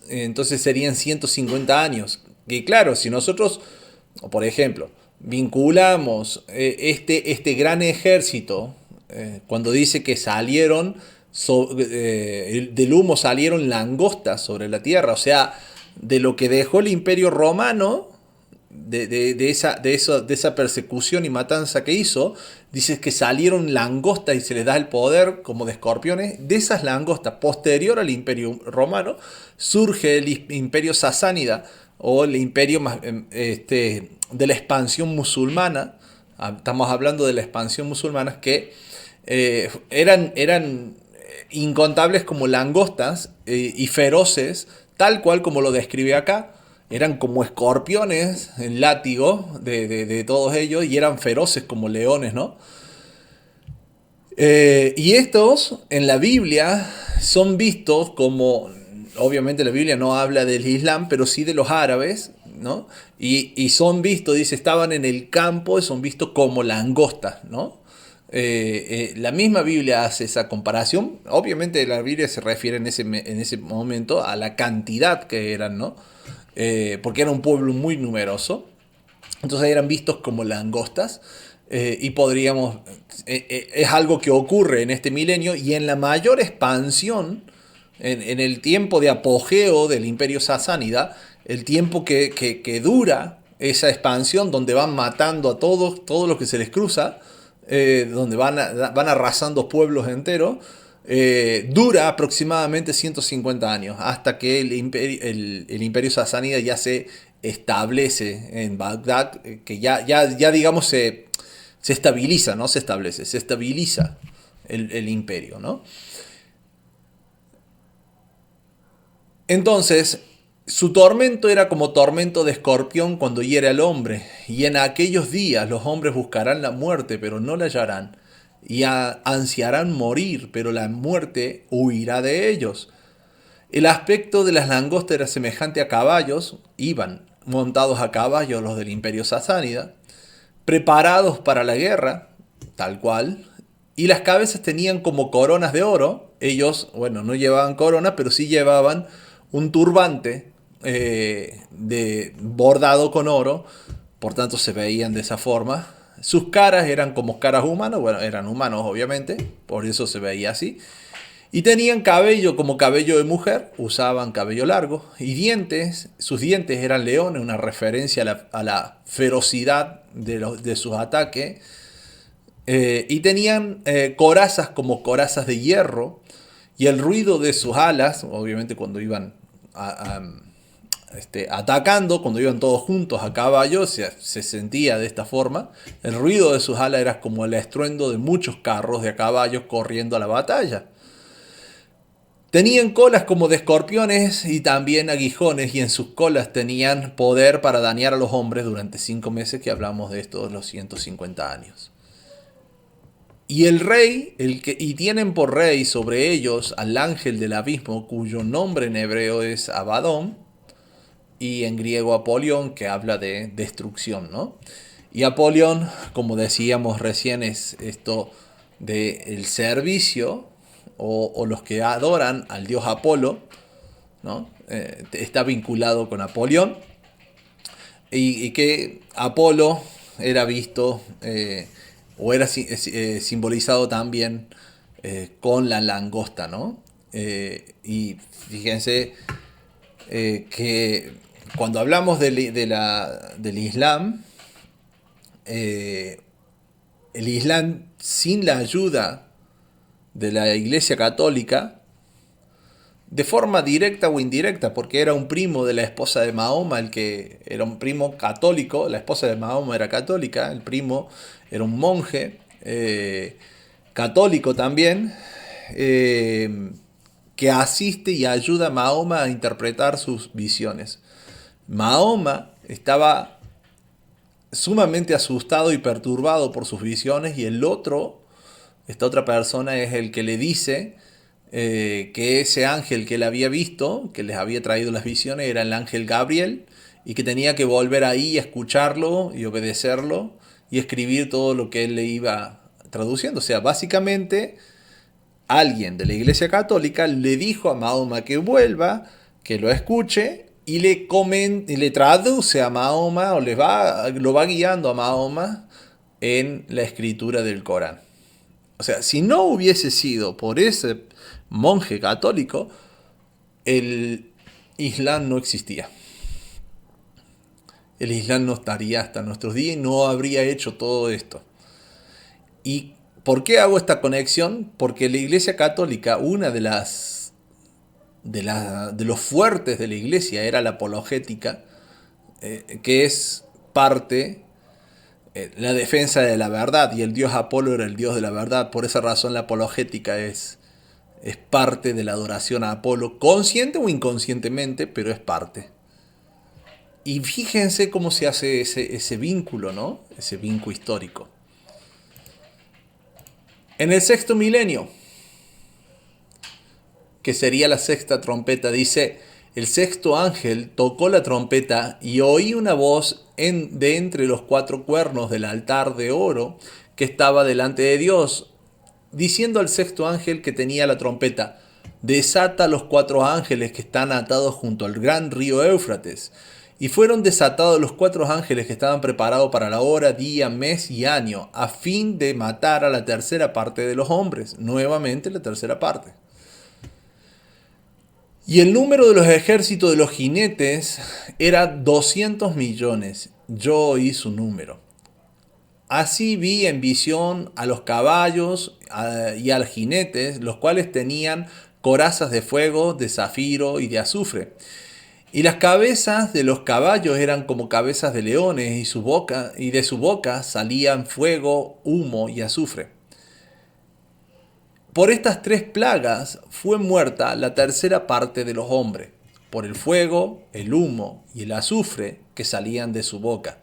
A: Entonces serían 150 años. Y claro, si nosotros, por ejemplo, vinculamos este gran ejército, cuando dice que del humo salieron langostas sobre la tierra, o sea, de lo que dejó el Imperio Romano, de esa persecución y matanza que hizo, dices que salieron langostas y se les da el poder como de escorpiones. De esas langostas, posterior al Imperio Romano, surge el Imperio Sasánida o el imperio de la expansión musulmana. Estamos hablando de la expansión musulmana que eran incontables como langostas y feroces, tal cual como lo describe acá. Eran como escorpiones en látigo de todos ellos y eran feroces como leones, ¿no? Y estos en la Biblia son vistos como, obviamente la Biblia no habla del Islam, pero sí de los árabes, ¿no? Y son vistos, dice, estaban en el campo y son vistos como langostas, ¿no? La misma Biblia hace esa comparación. Obviamente la Biblia se refiere en ese momento a la cantidad que eran, ¿no? Porque era un pueblo muy numeroso. Entonces eran vistos como langostas. Y podríamos... es algo que ocurre en este milenio y en la mayor expansión, en el tiempo de apogeo del imperio sasánida, el tiempo que dura esa expansión donde van matando a todos los que se les cruza, donde van arrasando pueblos enteros, dura aproximadamente 150 años, hasta que el imperio sasánida ya se establece en Bagdad, que ya digamos se estabiliza, no se establece, se estabiliza el imperio, ¿no? Entonces, su tormento era como tormento de escorpión cuando hiere al hombre, y en aquellos días los hombres buscarán la muerte, pero no la hallarán, y ansiarán morir, pero la muerte huirá de ellos. El aspecto de las langostas era semejante a caballos, iban montados a caballos los del imperio sasánida, preparados para la guerra, tal cual, y las cabezas tenían como coronas de oro. Ellos, bueno, no llevaban corona, pero sí llevaban un turbante bordado con oro, por tanto se veían de esa forma. Sus caras eran como caras humanas, bueno, eran humanos obviamente, por eso se veía así. Y tenían cabello como cabello de mujer, usaban cabello largo, y dientes, sus dientes eran leones, una referencia a la ferocidad de sus ataques. Y tenían corazas como corazas de hierro, y el ruido de sus alas, obviamente cuando iban atacando, cuando iban todos juntos a caballo, se sentía de esta forma. El ruido de sus alas era como el estruendo de muchos carros de a caballo corriendo a la batalla. Tenían colas como de escorpiones y también aguijones, y en sus colas tenían poder para dañar a los hombres durante 5 meses, que hablamos de estos los 150 años. Y el rey, y tienen por rey sobre ellos al ángel del abismo, cuyo nombre en hebreo es Abadón, y en griego Apolión, que habla de destrucción, ¿no? Y Apolión, como decíamos recién, es esto del servicio o los que adoran al dios Apolo, ¿no? Está vinculado con Apolión y que Apolo era visto o era simbolizado también con la langosta, ¿no? Y fíjense que cuando hablamos del Islam, eh, el Islam sin la ayuda de la Iglesia Católica, de forma directa o indirecta, porque era un primo de la esposa de Mahoma, el que era un primo católico, la esposa de Mahoma era católica, el primo era un monje católico también, que asiste y ayuda a Mahoma a interpretar sus visiones. Mahoma estaba sumamente asustado y perturbado por sus visiones y esta otra persona es el que le dice que ese ángel que él había visto, que les había traído las visiones, era el ángel Gabriel y que tenía que volver ahí a escucharlo y obedecerlo y escribir todo lo que él le iba traduciendo. O sea, básicamente alguien de la Iglesia Católica le dijo a Mahoma que vuelva, que lo escuche y le traduce a Mahoma o lo va guiando a Mahoma en la escritura del Corán. O sea, si no hubiese sido por ese monje católico, el Islam no existía. El Islam no estaría hasta nuestros días y no habría hecho todo esto. ¿Y por qué hago esta conexión? Porque la Iglesia Católica, una de los fuertes de la Iglesia era la apologética, que es parte la defensa de la verdad, y el dios Apolo era el dios de la verdad. Por esa razón la apologética es parte de la adoración a Apolo, consciente o inconscientemente, pero es parte. Y fíjense cómo se hace ese vínculo, ¿no? Ese vínculo histórico. En el sexto milenio, que sería la sexta trompeta, dice: el sexto ángel tocó la trompeta y oí una voz de entre los cuatro cuernos del altar de oro que estaba delante de Dios, diciendo al sexto ángel que tenía la trompeta: desata los cuatro ángeles que están atados junto al gran río Éufrates. Y fueron desatados los cuatro ángeles que estaban preparados para la hora, día, mes y año, a fin de matar a la tercera parte de los hombres. Nuevamente la tercera parte. Y el número de los ejércitos de los jinetes era 200 millones. Yo oí su número. Así vi en visión a los caballos y a los jinetes, los cuales tenían corazas de fuego, de zafiro y de azufre. Y las cabezas de los caballos eran como cabezas de leones, y de su boca salían fuego, humo y azufre. Por estas tres plagas fue muerta la tercera parte de los hombres, por el fuego, el humo y el azufre que salían de su boca.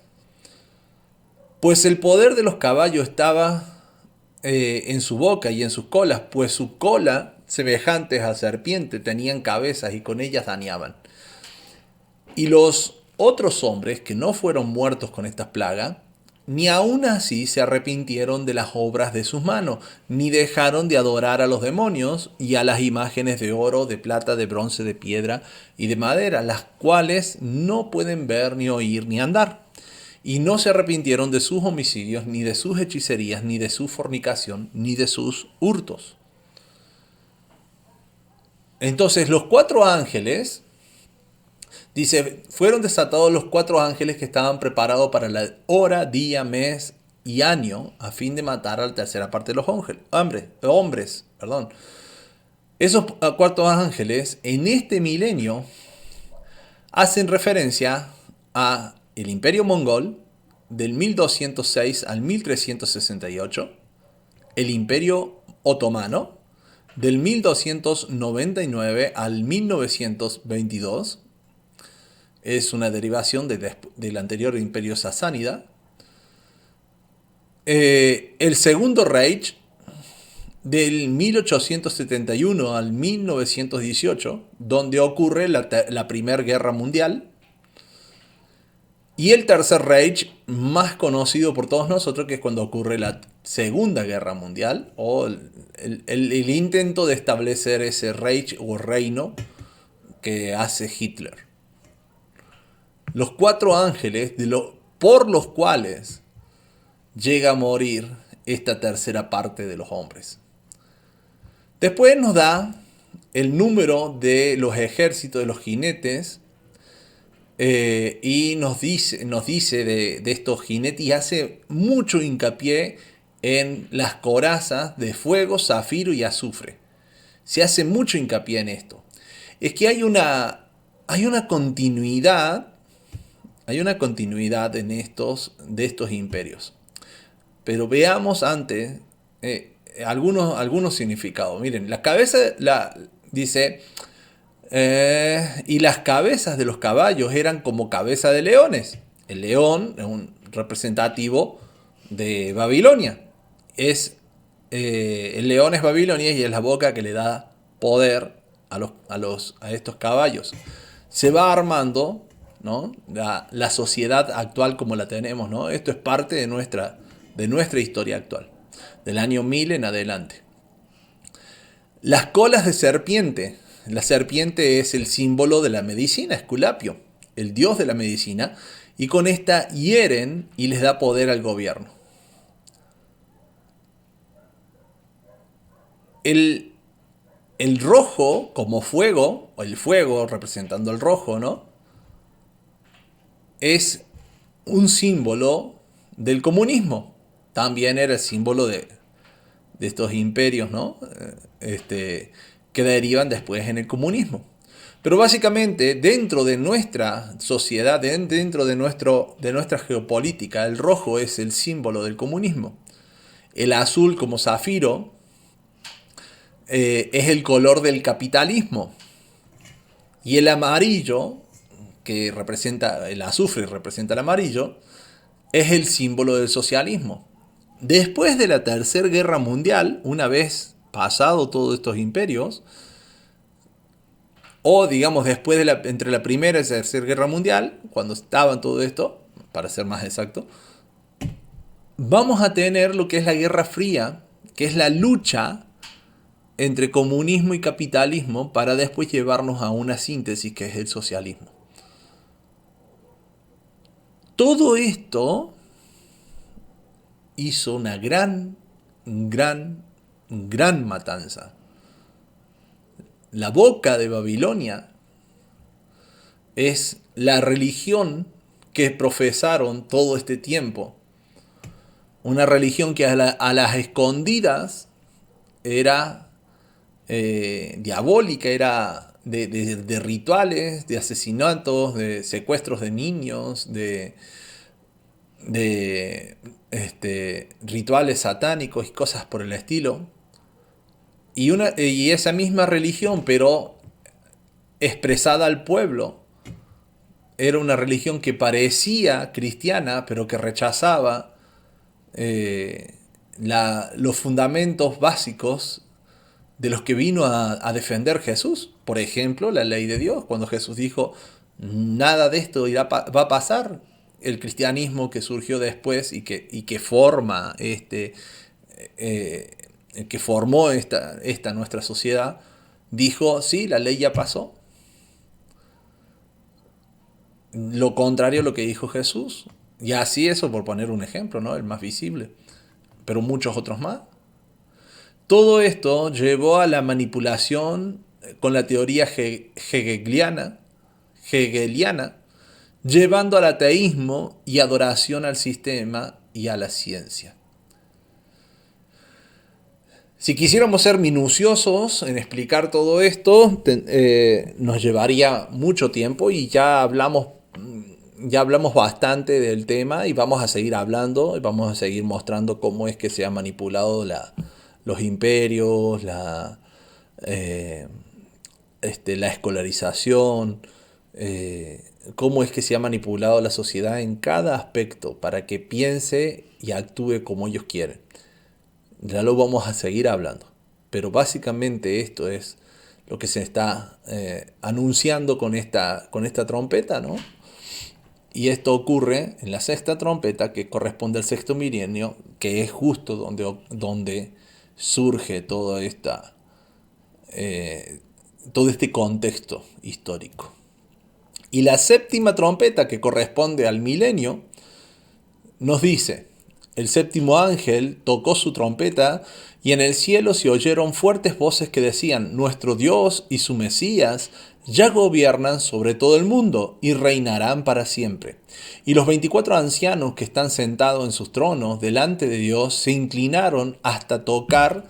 A: Pues el poder de los caballos estaba en su boca y en sus colas, pues su cola, semejantes a serpiente, tenían cabezas y con ellas dañaban. Y los otros hombres que no fueron muertos con esta plaga, ni aun así se arrepintieron de las obras de sus manos, ni dejaron de adorar a los demonios y a las imágenes de oro, de plata, de bronce, de piedra y de madera, las cuales no pueden ver, ni oír, ni andar. Y no se arrepintieron de sus homicidios, ni de sus hechicerías, ni de su fornicación, ni de sus hurtos. Entonces los cuatro ángeles, dice, fueron desatados los cuatro ángeles que estaban preparados para la hora, día, mes y año, a fin de matar a la tercera parte de los hombres. Esos cuatro ángeles en este milenio hacen referencia a el Imperio Mongol del 1206 al 1368, el Imperio Otomano del 1299 al 1922, es una derivación del anterior Imperio Sasánida, el Segundo Reich del 1871 al 1918, donde ocurre la Primera Guerra Mundial, Y el Tercer Reich, más conocido por todos nosotros, que es cuando ocurre la Segunda Guerra Mundial, o el intento de establecer ese Reich o reino que hace Hitler. Los cuatro ángeles por los cuales llega a morir esta tercera parte de los hombres. Después nos da el número de los ejércitos de los jinetes y nos dice de estos jinetes y hace mucho hincapié en las corazas de fuego, zafiro y azufre. Se hace mucho hincapié en esto. Es que hay una continuidad. Hay una continuidad de estos imperios. Pero veamos antes algunos significados. Miren, la cabeza dice, y las cabezas de los caballos eran como cabeza de leones. El león es un representativo de Babilonia. El león es Babilonia y es la boca que le da poder a estos caballos. Se va armando, ¿no? La sociedad actual como la tenemos, ¿no? Esto es parte de nuestra historia actual, del año 1000 en adelante. Las colas de serpiente. La serpiente es el símbolo de la medicina, Esculapio, el dios de la medicina, y con esta hieren y les da poder al gobierno. El rojo como fuego, o el fuego representando el rojo, ¿no? Es un símbolo del comunismo. También era el símbolo de estos imperios, ¿no? Que derivan después en el comunismo. Pero básicamente dentro de nuestra sociedad, dentro de nuestra geopolítica, el rojo es el símbolo del comunismo. El azul como zafiro es el color del capitalismo. Y el amarillo, que representa el azufre, representa el amarillo, es el símbolo del socialismo. Después de la Tercera Guerra Mundial, una vez pasado todos estos imperios, o digamos después entre la Primera y la Tercera Guerra Mundial, cuando estaban todo esto, para ser más exacto, vamos a tener lo que es la Guerra Fría, que es la lucha entre comunismo y capitalismo para después llevarnos a una síntesis que es el socialismo. Todo esto hizo una gran matanza. La boca de Babilonia es la religión que profesaron todo este tiempo. Una religión que a las escondidas era diabólica, era de rituales, de asesinatos, de secuestros de niños, de rituales satánicos y cosas por el estilo. Y esa misma religión, pero expresada al pueblo, era una religión que parecía cristiana, pero que rechazaba los fundamentos básicos de los que vino a defender Jesús. Por ejemplo, la ley de Dios, cuando Jesús dijo, nada de esto va a pasar. El cristianismo que surgió después y que forma que formó esta nuestra sociedad, dijo, sí, la ley ya pasó. Lo contrario a lo que dijo Jesús. Y así eso por poner un ejemplo, ¿no? El más visible. Pero muchos otros más. Todo esto llevó a la manipulación con la teoría hegeliana, llevando al ateísmo y adoración al sistema y a la ciencia. Si quisiéramos ser minuciosos en explicar todo esto, nos llevaría mucho tiempo y ya hablamos bastante del tema y vamos a seguir hablando y vamos a seguir mostrando cómo es que se ha manipulado los imperios, la escolarización, cómo es que se ha manipulado la sociedad en cada aspecto para que piense y actúe como ellos quieren. Ya lo vamos a seguir hablando, pero básicamente esto es lo que se está anunciando con esta trompeta, ¿no? Y esto ocurre en la sexta trompeta, que corresponde al sexto milenio, que es justo donde surge todo este contexto histórico. Y la séptima trompeta, que corresponde al milenio, nos dice: el séptimo ángel tocó su trompeta y en el cielo se oyeron fuertes voces que decían: nuestro Dios y su Mesías ya gobiernan sobre todo el mundo y reinarán para siempre. Y los 24 ancianos que están sentados en sus tronos delante de Dios se inclinaron eh, hasta tocar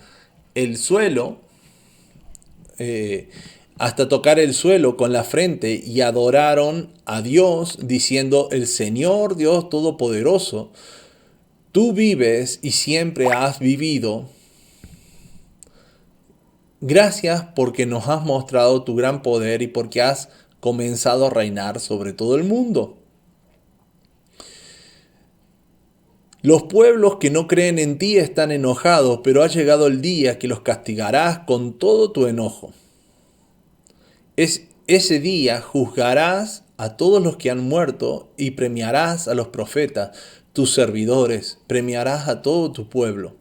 A: el suelo con la frente y adoraron a Dios diciendo: el Señor Dios Todopoderoso, tú vives y siempre has vivido. Gracias porque nos has mostrado tu gran poder y porque has comenzado a reinar sobre todo el mundo. Los pueblos que no creen en ti están enojados, pero ha llegado el día que los castigarás con todo tu enojo. Ese día juzgarás a todos los que han muerto y premiarás a los profetas, tus servidores, premiarás a todo tu pueblo.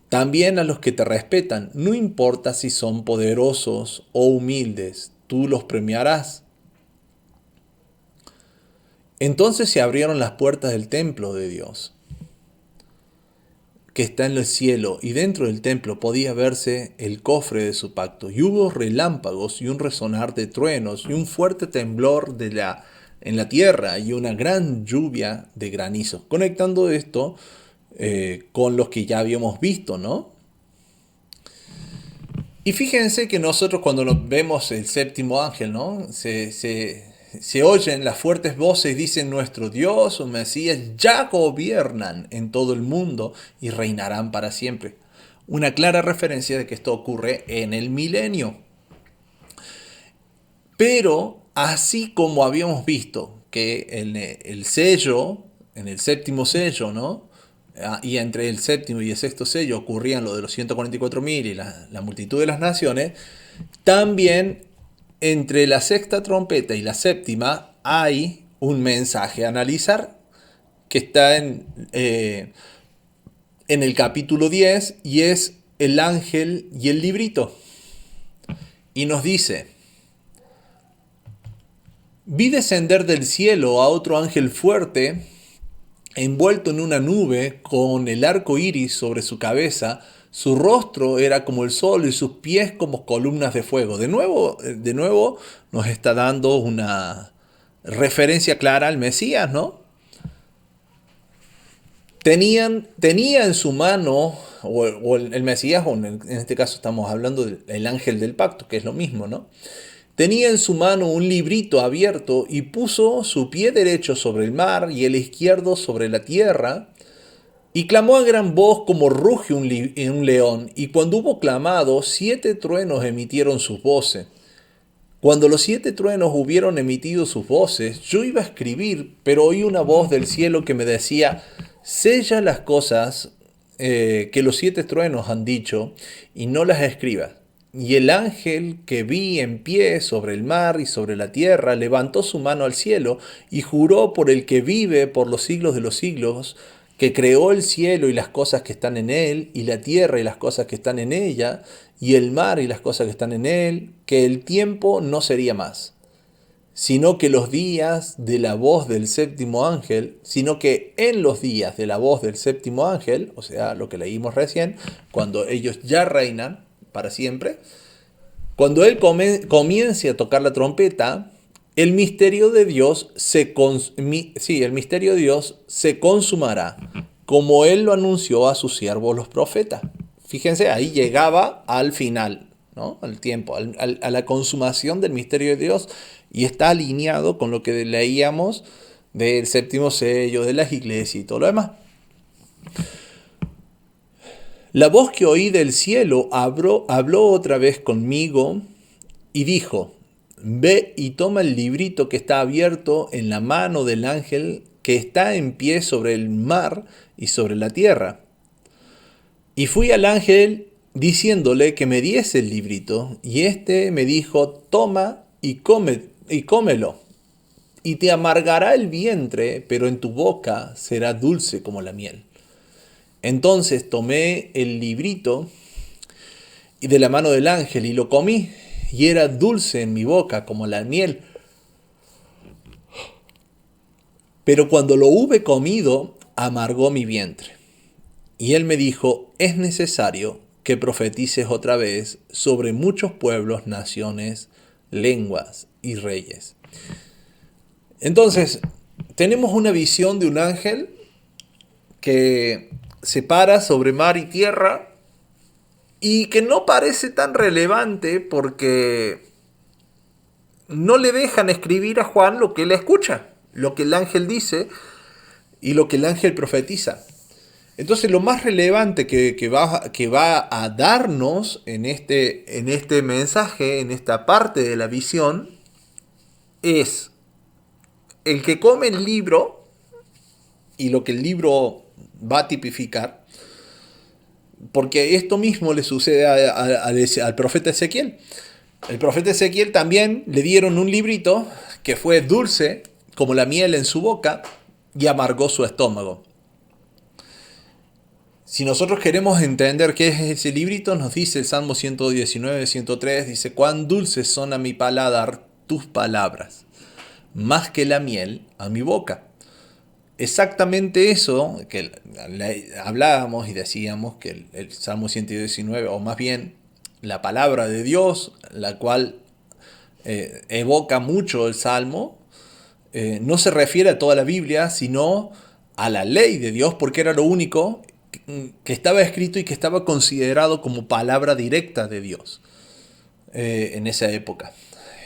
A: También a los que te respetan, no importa si son poderosos o humildes, tú los premiarás. Entonces se abrieron las puertas del templo de Dios, que está en el cielo, y dentro del templo podía verse el cofre de su pacto. Y hubo relámpagos y un resonar de truenos y un fuerte temblor en la tierra y una gran lluvia de granizo. Conectando esto con los que ya habíamos visto, ¿no? Y fíjense que nosotros cuando nos vemos el séptimo ángel, ¿no? Se oyen las fuertes voces, dicen: nuestro Dios o Mesías ya gobiernan en todo el mundo y reinarán para siempre. Una clara referencia de que esto ocurre en el milenio. Pero así como habíamos visto que el sello, en el séptimo sello, ¿no? Y entre el séptimo y el sexto sello ocurrían lo de los 144.000 y la multitud de las naciones, también entre la sexta trompeta y la séptima hay un mensaje a analizar que está en el capítulo 10 y es el ángel y el librito. Y nos dice: vi descender del cielo a otro ángel fuerte, envuelto en una nube, con el arco iris sobre su cabeza. Su rostro era como el sol y sus pies como columnas de fuego. De nuevo nos está dando una referencia clara al Mesías, ¿no? Tenía en su mano, o el Mesías, o en este caso estamos hablando del ángel del pacto, que es lo mismo, ¿no? Tenía en su mano un librito abierto y puso su pie derecho sobre el mar y el izquierdo sobre la tierra, y clamó a gran voz como ruge un león, y cuando hubo clamado, 7 truenos emitieron sus voces. Cuando los 7 truenos hubieron emitido sus voces, yo iba a escribir, pero oí una voz del cielo que me decía: sella las cosas que los 7 truenos han dicho, y no las escribas. Y el ángel que vi en pie sobre el mar y sobre la tierra levantó su mano al cielo y juró por el que vive por los siglos de los siglos, que creó el cielo y las cosas que están en él, y la tierra y las cosas que están en ella, y el mar y las cosas que están en él, que el tiempo no sería más, sino que los días de la voz del séptimo ángel, sino que en los días de la voz del séptimo ángel, o sea, lo que leímos recién, cuando ellos ya reinan para siempre, cuando él comience a tocar la trompeta, el misterio de Dios el misterio de Dios se consumará, como él lo anunció a sus siervos los profetas. Fíjense, ahí llegaba al final, ¿no? Al tiempo, a la consumación del misterio de Dios, y está alineado con lo que leíamos del séptimo sello, de las iglesias y todo lo demás. La voz que oí del cielo habló otra vez conmigo y dijo: ve y toma el librito que está abierto en la mano del ángel que está en pie sobre el mar y sobre la tierra. Y fui al ángel diciéndole que me diese el librito, y éste me dijo: toma y cómelo. y te amargará el vientre, pero en tu boca será dulce como la miel. Entonces tomé el librito y de la mano del ángel y lo comí, y era dulce en mi boca como la miel. Pero cuando lo hube comido, amargó mi vientre. Y él me dijo, es necesario que profetices otra vez sobre muchos pueblos, naciones, lenguas y reyes. Entonces, tenemos una visión de un ángel que se para sobre mar y tierra y que no parece tan relevante porque no le dejan escribir a Juan lo que él escucha, lo que el ángel dice y lo que el ángel profetiza. Entonces lo más relevante que va a darnos en este mensaje, en esta parte de la visión, es el que come el libro y lo que el libro va a tipificar, porque esto mismo le sucede al profeta Ezequiel. El profeta Ezequiel también le dieron un librito que fue dulce como la miel en su boca y amargó su estómago. Si nosotros queremos entender qué es ese librito, nos dice el Salmo 119, 103, dice, cuán dulces son a mi paladar tus palabras, más que la miel a mi boca. Exactamente eso que hablábamos y decíamos que el Salmo 119, o más bien la palabra de Dios, la cual evoca mucho el Salmo, no se refiere a toda la Biblia, sino a la ley de Dios, porque era lo único que estaba escrito y que estaba considerado como palabra directa de Dios en esa época.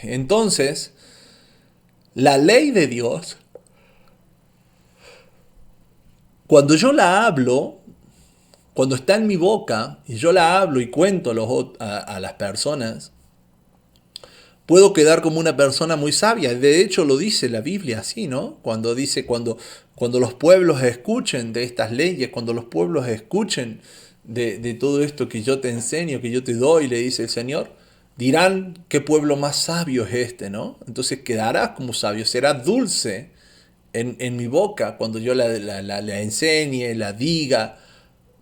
A: Entonces, la ley de Dios, cuando yo la hablo, cuando está en mi boca y yo la hablo y cuento a las personas, puedo quedar como una persona muy sabia. De hecho, lo dice la Biblia así, ¿no? Cuando dice, cuando los pueblos escuchen de estas leyes, cuando los pueblos escuchen de todo esto que yo te enseño, que yo te doy, le dice el Señor, dirán, qué pueblo más sabio es este, ¿no? Entonces quedarás como sabio, será dulce en mi boca cuando yo la enseñe, la diga.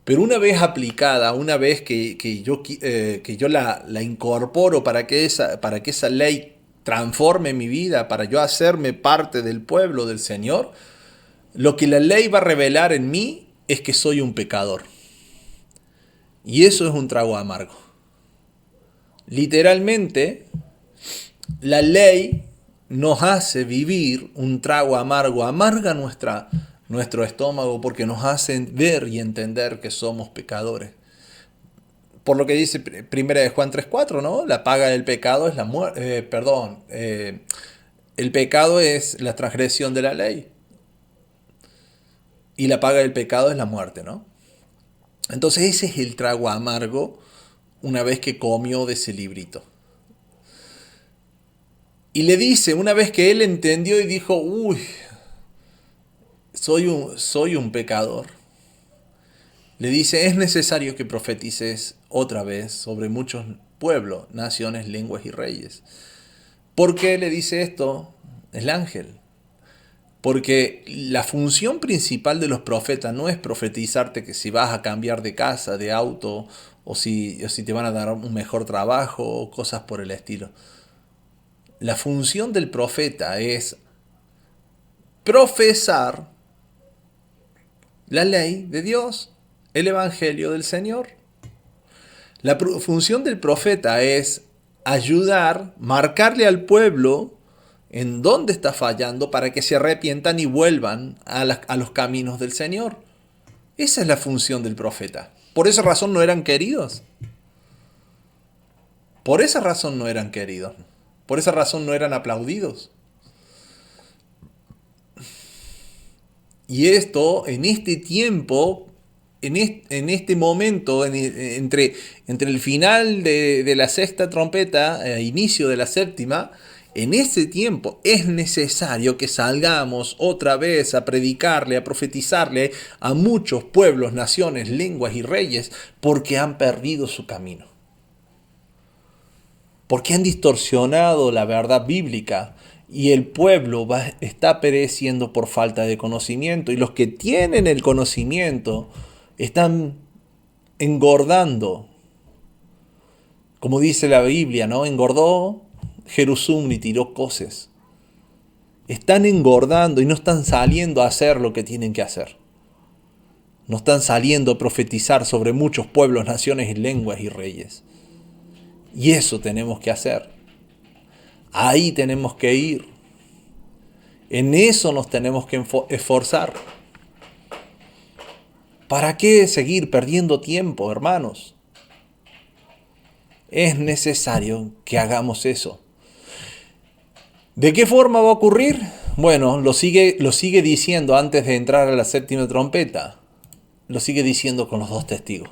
A: Pero una vez aplicada, una vez que yo la incorporo para que esa ley transforme mi vida, para yo hacerme parte del pueblo del Señor, lo que la ley va a revelar en mí es que soy un pecador. Y eso es un trago amargo. Literalmente, la ley nos hace vivir un trago amargo, amarga nuestro estómago porque nos hace ver y entender que somos pecadores. Por lo que dice 1 Juan 3:4, ¿no? La paga del pecado es la muerte, el pecado es la transgresión de la ley. Y la paga del pecado es la muerte, ¿no? Entonces ese es el trago amargo una vez que comió de ese librito. Y le dice, una vez que él entendió y dijo, uy, soy un pecador. Le dice, es necesario que profetices otra vez sobre muchos pueblos, naciones, lenguas y reyes. ¿Por qué le dice esto el ángel? Porque la función principal de los profetas no es profetizarte que si vas a cambiar de casa, de auto, o si te van a dar un mejor trabajo, o cosas por el estilo. La función del profeta es profesar la ley de Dios, el evangelio del Señor. La función del profeta es ayudar, marcarle al pueblo en dónde está fallando para que se arrepientan y vuelvan a los caminos del Señor. Esa es la función del profeta. Por esa razón no eran queridos. Por esa razón no eran queridos. Por esa razón no eran aplaudidos. Y esto, en este tiempo, en este momento, entre el final de la sexta trompeta e inicio de la séptima, en ese tiempo es necesario que salgamos otra vez a predicarle, a profetizarle a muchos pueblos, naciones, lenguas y reyes, porque han perdido su camino. Porque han distorsionado la verdad bíblica y el pueblo está pereciendo por falta de conocimiento. Y los que tienen el conocimiento están engordando. Como dice la Biblia, ¿no? Engordó Jerusalén y tiró coces. Están engordando y no están saliendo a hacer lo que tienen que hacer. No están saliendo a profetizar sobre muchos pueblos, naciones y lenguas y reyes. Y eso tenemos que hacer. Ahí tenemos que ir. En eso nos tenemos que esforzar. ¿Para qué seguir perdiendo tiempo, hermanos? Es necesario que hagamos eso. ¿De qué forma va a ocurrir? Bueno, lo sigue diciendo antes de entrar a la séptima trompeta. Lo sigue diciendo con los dos testigos.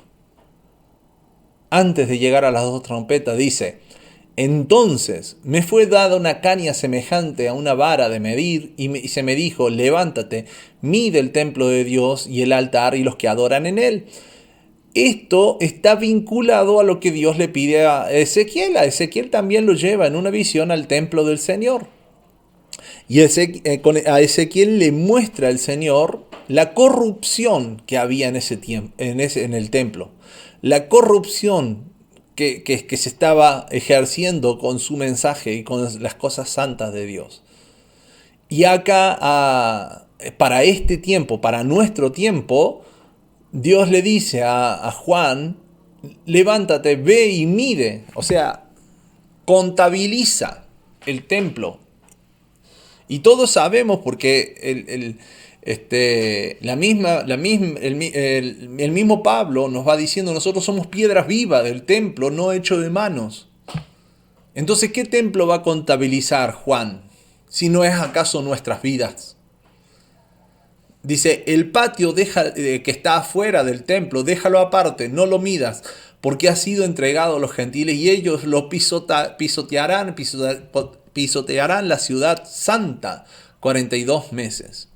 A: Antes de llegar a las dos trompetas dice: entonces me fue dada una caña semejante a una vara de medir y se me dijo: levántate, mide el templo de Dios y el altar y los que adoran en él. Esto está vinculado a lo que Dios le pide a Ezequiel. A Ezequiel también lo lleva en una visión al templo del Señor. Y a Ezequiel le muestra el Señor la corrupción que había en ese tiempo, en el templo. La corrupción que se estaba ejerciendo con su mensaje y con las cosas santas de Dios. Y acá, para este tiempo, para nuestro tiempo, Dios le dice a Juan: levántate, ve y mide, o sea, contabiliza el templo. Y todos sabemos, porque el mismo Pablo nos va diciendo: nosotros somos piedras vivas del templo, no hecho de manos. Entonces, ¿qué templo va a contabilizar Juan, si no es acaso nuestras vidas? Dice: el patio que está afuera del templo, déjalo aparte, no lo midas, porque ha sido entregado a los gentiles y ellos lo pisotearán la ciudad santa 42 meses.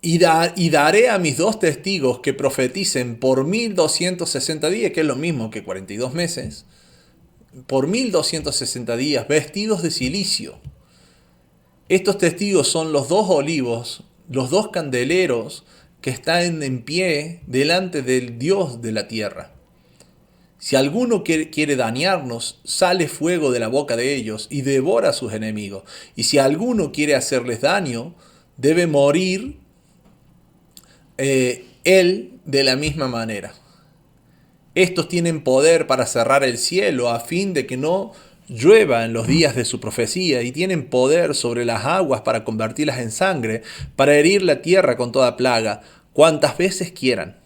A: Y daré a mis dos testigos que profeticen por 1260 días, que es lo mismo que 42 meses, por 1260 días, vestidos de cilicio. Estos testigos son los dos olivos, los dos candeleros que están en pie delante del Dios de la tierra. Si alguno quiere dañarnos, sale fuego de la boca de ellos y devora a sus enemigos. Y si alguno quiere hacerles daño, debe morir él de la misma manera. Estos tienen poder para cerrar el cielo a fin de que no llueva en los días de su profecía, y tienen poder sobre las aguas para convertirlas en sangre, para herir la tierra con toda plaga, cuantas veces quieran.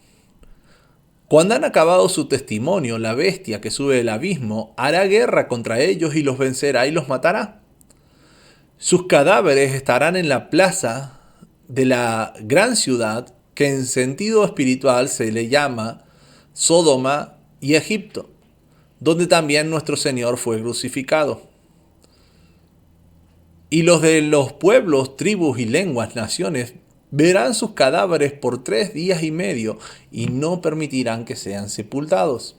A: Cuando han acabado su testimonio, la bestia que sube del abismo hará guerra contra ellos y los vencerá y los matará. Sus cadáveres estarán en la plaza de la gran ciudad, que en sentido espiritual se le llama Sodoma y Egipto, donde también nuestro Señor fue crucificado. Y los de los pueblos, tribus y lenguas, naciones, verán sus cadáveres por 3 días y medio y no permitirán que sean sepultados.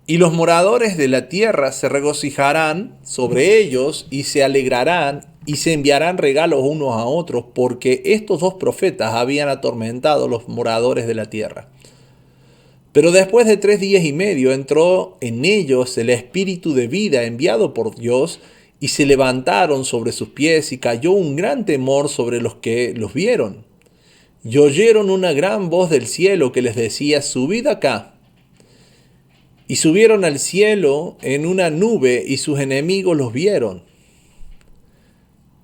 A: Y los moradores de la tierra se regocijarán sobre ellos y se alegrarán y se enviarán regalos unos a otros, porque estos dos profetas habían atormentado a los moradores de la tierra. Pero después de 3 días y medio entró en ellos el espíritu de vida enviado por Dios, y se levantaron sobre sus pies, y cayó un gran temor sobre los que los vieron. Y oyeron una gran voz del cielo que les decía: subid acá. Y subieron al cielo en una nube, y sus enemigos los vieron.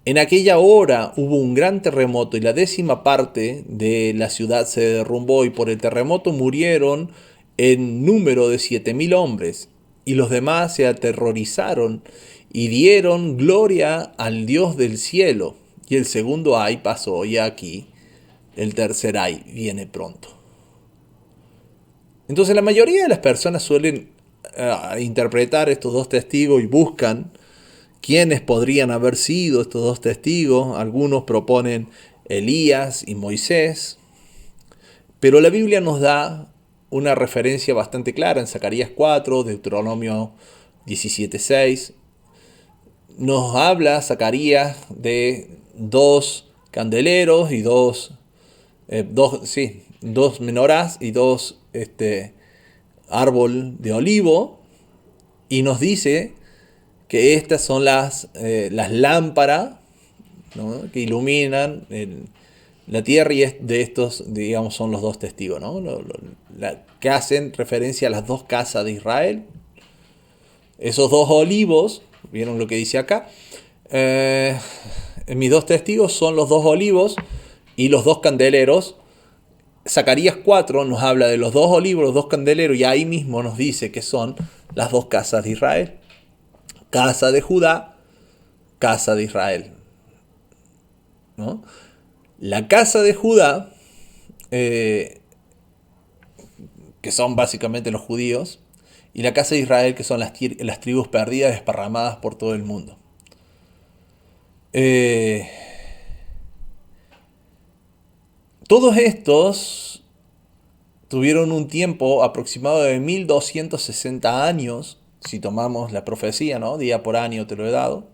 A: En aquella hora hubo un gran terremoto, y la 10ª parte de la ciudad se derrumbó, y por el terremoto murieron en número de 7,000 hombres. Y los demás se aterrorizaron y dieron gloria al Dios del cielo. Y el segundo ay pasó, y aquí el tercer ay viene pronto. Entonces la mayoría de las personas suelen interpretar estos dos testigos y buscan quiénes podrían haber sido estos dos testigos. Algunos proponen Elías y Moisés, pero la Biblia nos da una referencia bastante clara en Zacarías 4, Deuteronomio 17:6. Nos habla Zacarías de dos candeleros y dos menorás y dos árbol de olivo, y nos dice que estas son las lámparas, ¿no?, que iluminan la tierra, y de estos, digamos, son los dos testigos, ¿no? Que hacen referencia a las dos casas de Israel. Esos dos olivos, ¿vieron lo que dice acá? Mis dos testigos son los dos olivos y los dos candeleros. Zacarías 4 nos habla de los dos olivos, los dos candeleros, y ahí mismo nos dice que son las dos casas de Israel. Casa de Judá, casa de Israel, ¿no? La casa de Judá, que son básicamente los judíos, y la casa de Israel, que son las tribus perdidas desparramadas por todo el mundo. Todos estos tuvieron un tiempo aproximado de 1260 años, si tomamos la profecía, ¿no? Día por año te lo he dado.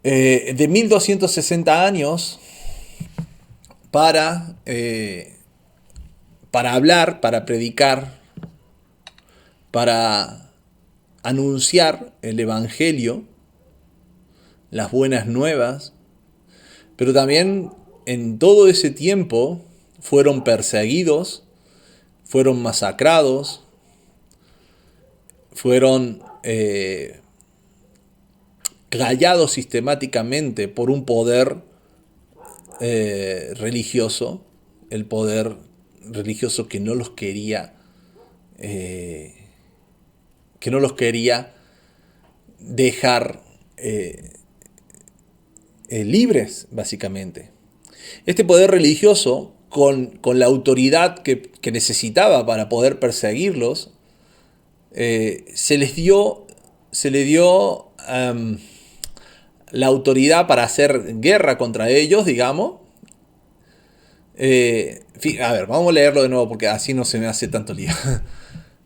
A: De 1260 años para hablar, para predicar, para anunciar el Evangelio, las buenas nuevas, pero también en todo ese tiempo fueron perseguidos, fueron masacrados, fueron callados sistemáticamente por un poder religioso, el poder religioso que no los quería dejar libres, básicamente. Este poder religioso, con la autoridad que necesitaba para poder perseguirlos, se le dio la autoridad para hacer guerra contra ellos, digamos. A ver, vamos a leerlo de nuevo porque así no se me hace tanto lío.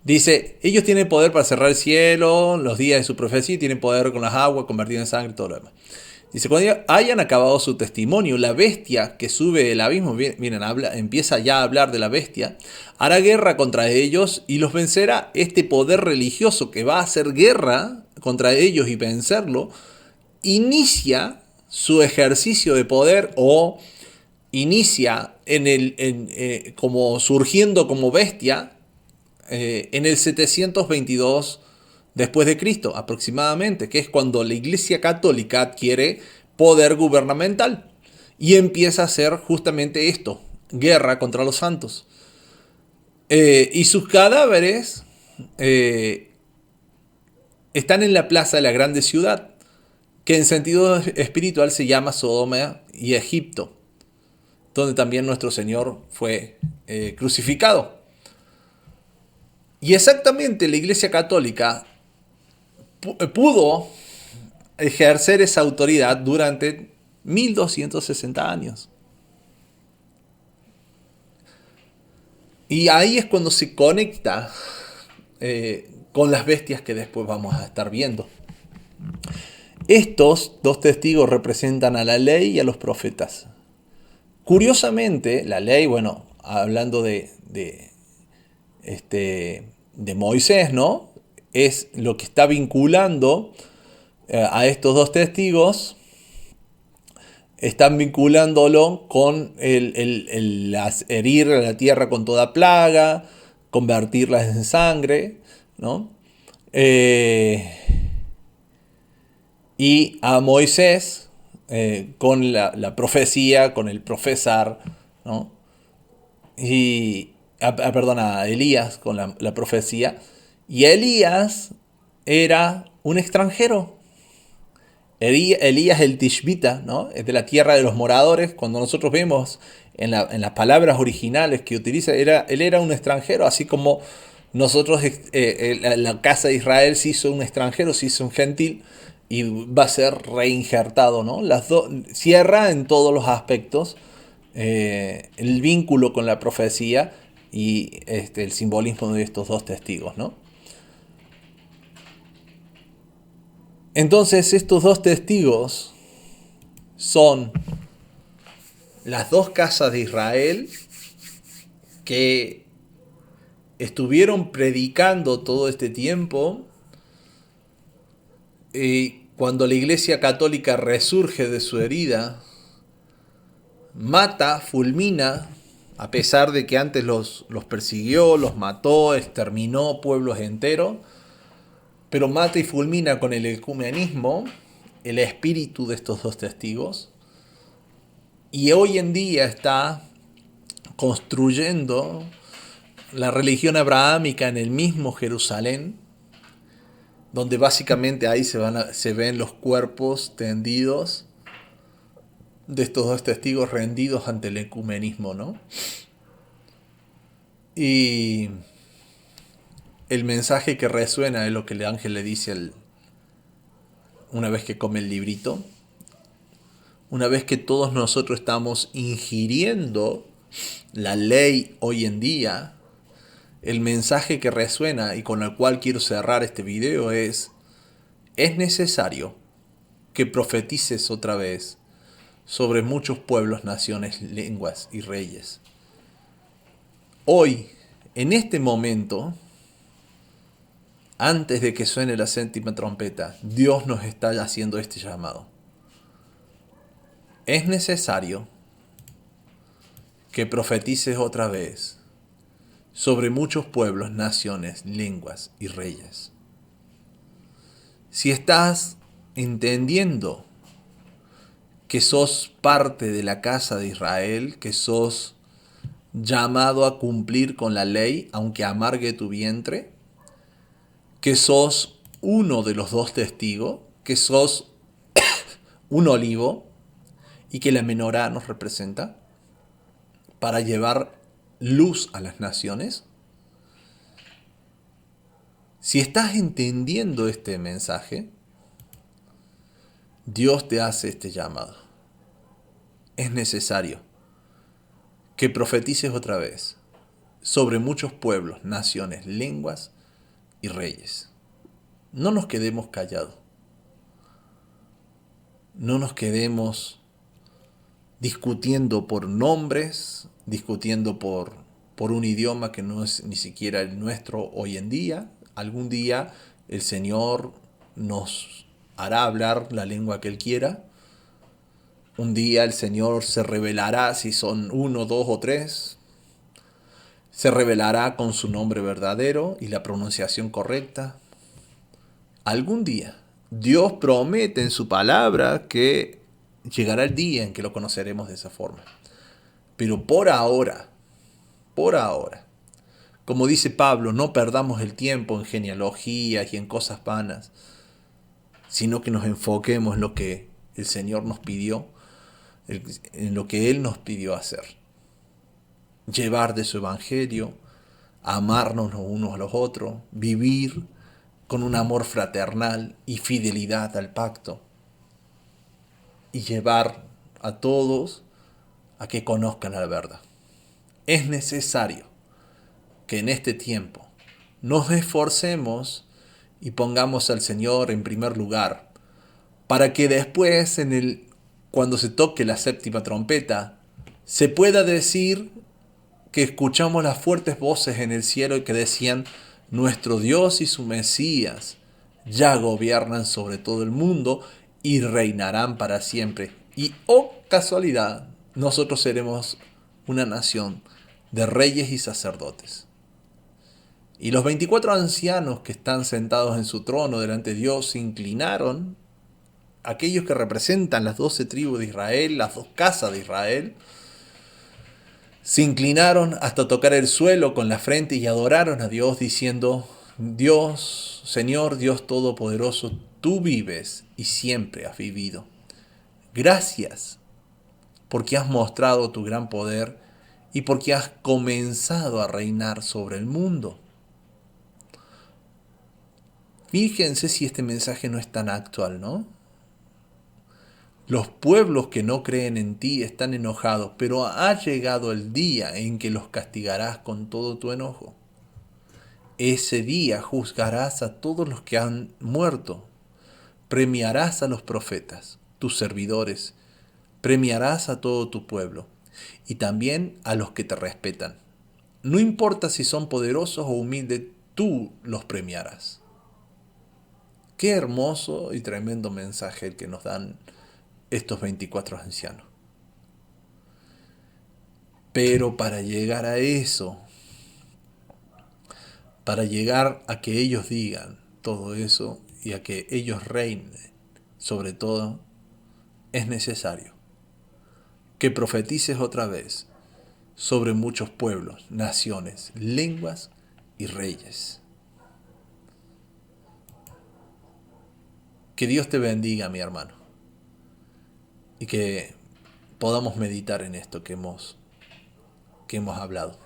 A: Dice, ellos tienen poder para cerrar el cielo, los días de su profecía, y tienen poder con las aguas, convertido en sangre, todo lo demás. Dice, cuando hayan acabado su testimonio, la bestia que sube del abismo, miren, empieza ya a hablar de la bestia, hará guerra contra ellos y los vencerá. Este poder religioso que va a hacer guerra contra ellos y vencerlo, inicia su ejercicio de poder, o inicia como surgiendo como bestia en el 722 después de Cristo aproximadamente, que es cuando la Iglesia Católica adquiere poder gubernamental y empieza a hacer justamente esto, guerra contra los santos. Y sus cadáveres están en la plaza de la grande ciudad, que en sentido espiritual se llama Sodoma y Egipto, donde también nuestro Señor fue crucificado. Y exactamente la Iglesia Católica pudo ejercer esa autoridad durante 1260 años. Y ahí es cuando se conecta con las bestias que después vamos a estar viendo. Estos dos testigos representan a la ley y a los profetas. Curiosamente, la ley, bueno, hablando de Moisés, ¿no?, es lo que está vinculando a estos dos testigos. Están vinculándolo con el herir a la tierra con toda plaga, convertirlas en sangre, ¿no? Y a Moisés con la profecía, con el profesar, ¿no? A Elías con la profecía. Y Elías era un extranjero. Elías el Tishbita, ¿no?, es de la tierra de los moradores. Cuando nosotros vemos en las palabras originales que utiliza, él era un extranjero, así como nosotros, la casa de Israel se hizo un extranjero, se hizo un gentil, y va a ser reinjertado, ¿no? Cierra en todos los aspectos el vínculo con la profecía y el simbolismo de estos dos testigos, ¿no? Entonces estos dos testigos son las dos casas de Israel que estuvieron predicando todo este tiempo. Y cuando la Iglesia Católica resurge de su herida, mata, fulmina, a pesar de que antes los persiguió, los mató, exterminó pueblos enteros, pero mata y fulmina con el ecumenismo el espíritu de estos dos testigos. Y hoy en día está construyendo la religión abrahámica en el mismo Jerusalén, donde básicamente ahí se ven los cuerpos tendidos de estos dos testigos rendidos ante el ecumenismo, ¿no? Y el mensaje que resuena es lo que el ángel le dice una vez que come el librito, una vez que todos nosotros estamos ingiriendo la ley hoy en día. El mensaje que resuena y con el cual quiero cerrar este video es necesario que profetices otra vez sobre muchos pueblos, naciones, lenguas y reyes. Hoy, en este momento, antes de que suene la séptima trompeta, Dios nos está haciendo este llamado. Es necesario que profetices otra vez sobre muchos pueblos, naciones, lenguas y reyes. Si estás entendiendo que sos parte de la casa de Israel, que sos llamado a cumplir con la ley, aunque amargue tu vientre, que sos uno de los dos testigos, que sos un olivo y que la menorá nos representa para llevar luz a las naciones. Si estás entendiendo este mensaje, Dios te hace este llamado. Es necesario que profetices otra vez sobre muchos pueblos, naciones, lenguas y reyes. No nos quedemos callados. No nos quedemos discutiendo por nombres, discutiendo por un idioma que no es ni siquiera el nuestro hoy en día. Algún día el Señor nos hará hablar la lengua que Él quiera. Un día el Señor se revelará si son uno, dos o tres. Se revelará con su nombre verdadero y la pronunciación correcta. Algún día Dios promete en su palabra que llegará el día en que lo conoceremos de esa forma. Pero por ahora, como dice Pablo, no perdamos el tiempo en genealogías y en cosas vanas, sino que nos enfoquemos en lo que el Señor nos pidió, en lo que Él nos pidió hacer. Llevar de su evangelio, amarnos los unos a los otros, vivir con un amor fraternal y fidelidad al pacto, y llevar a todos a que conozcan la verdad. Es necesario que en este tiempo nos esforcemos y pongamos al Señor en primer lugar, para que después, cuando se toque la séptima trompeta, se pueda decir que escuchamos las fuertes voces en el cielo y que decían: nuestro Dios y su Mesías ya gobiernan sobre todo el mundo y reinarán para siempre. Y, oh casualidad, nosotros seremos una nación de reyes y sacerdotes. Y los 24 ancianos que están sentados en su trono delante de Dios se inclinaron, aquellos que representan las 12 tribus de Israel, las dos casas de Israel, se inclinaron hasta tocar el suelo con la frente y adoraron a Dios diciendo: Dios, Señor Dios Todopoderoso, tú vives y siempre has vivido. Gracias porque has mostrado tu gran poder y porque has comenzado a reinar sobre el mundo. Fíjense si este mensaje no es tan actual, ¿no? Los pueblos que no creen en ti están enojados, pero ha llegado el día en que los castigarás con todo tu enojo. Ese día juzgarás a todos los que han muerto, premiarás a los profetas, tus servidores, premiarás a todo tu pueblo y también a los que te respetan. No importa si son poderosos o humildes, tú los premiarás. Qué hermoso y tremendo mensaje el que nos dan estos 24 ancianos. Pero para llegar a eso, para llegar a que ellos digan todo eso y a que ellos reinen sobre todo, es necesario que profetices otra vez sobre muchos pueblos, naciones, lenguas y reyes. Que Dios te bendiga, mi hermano, y que podamos meditar en esto que hemos hablado.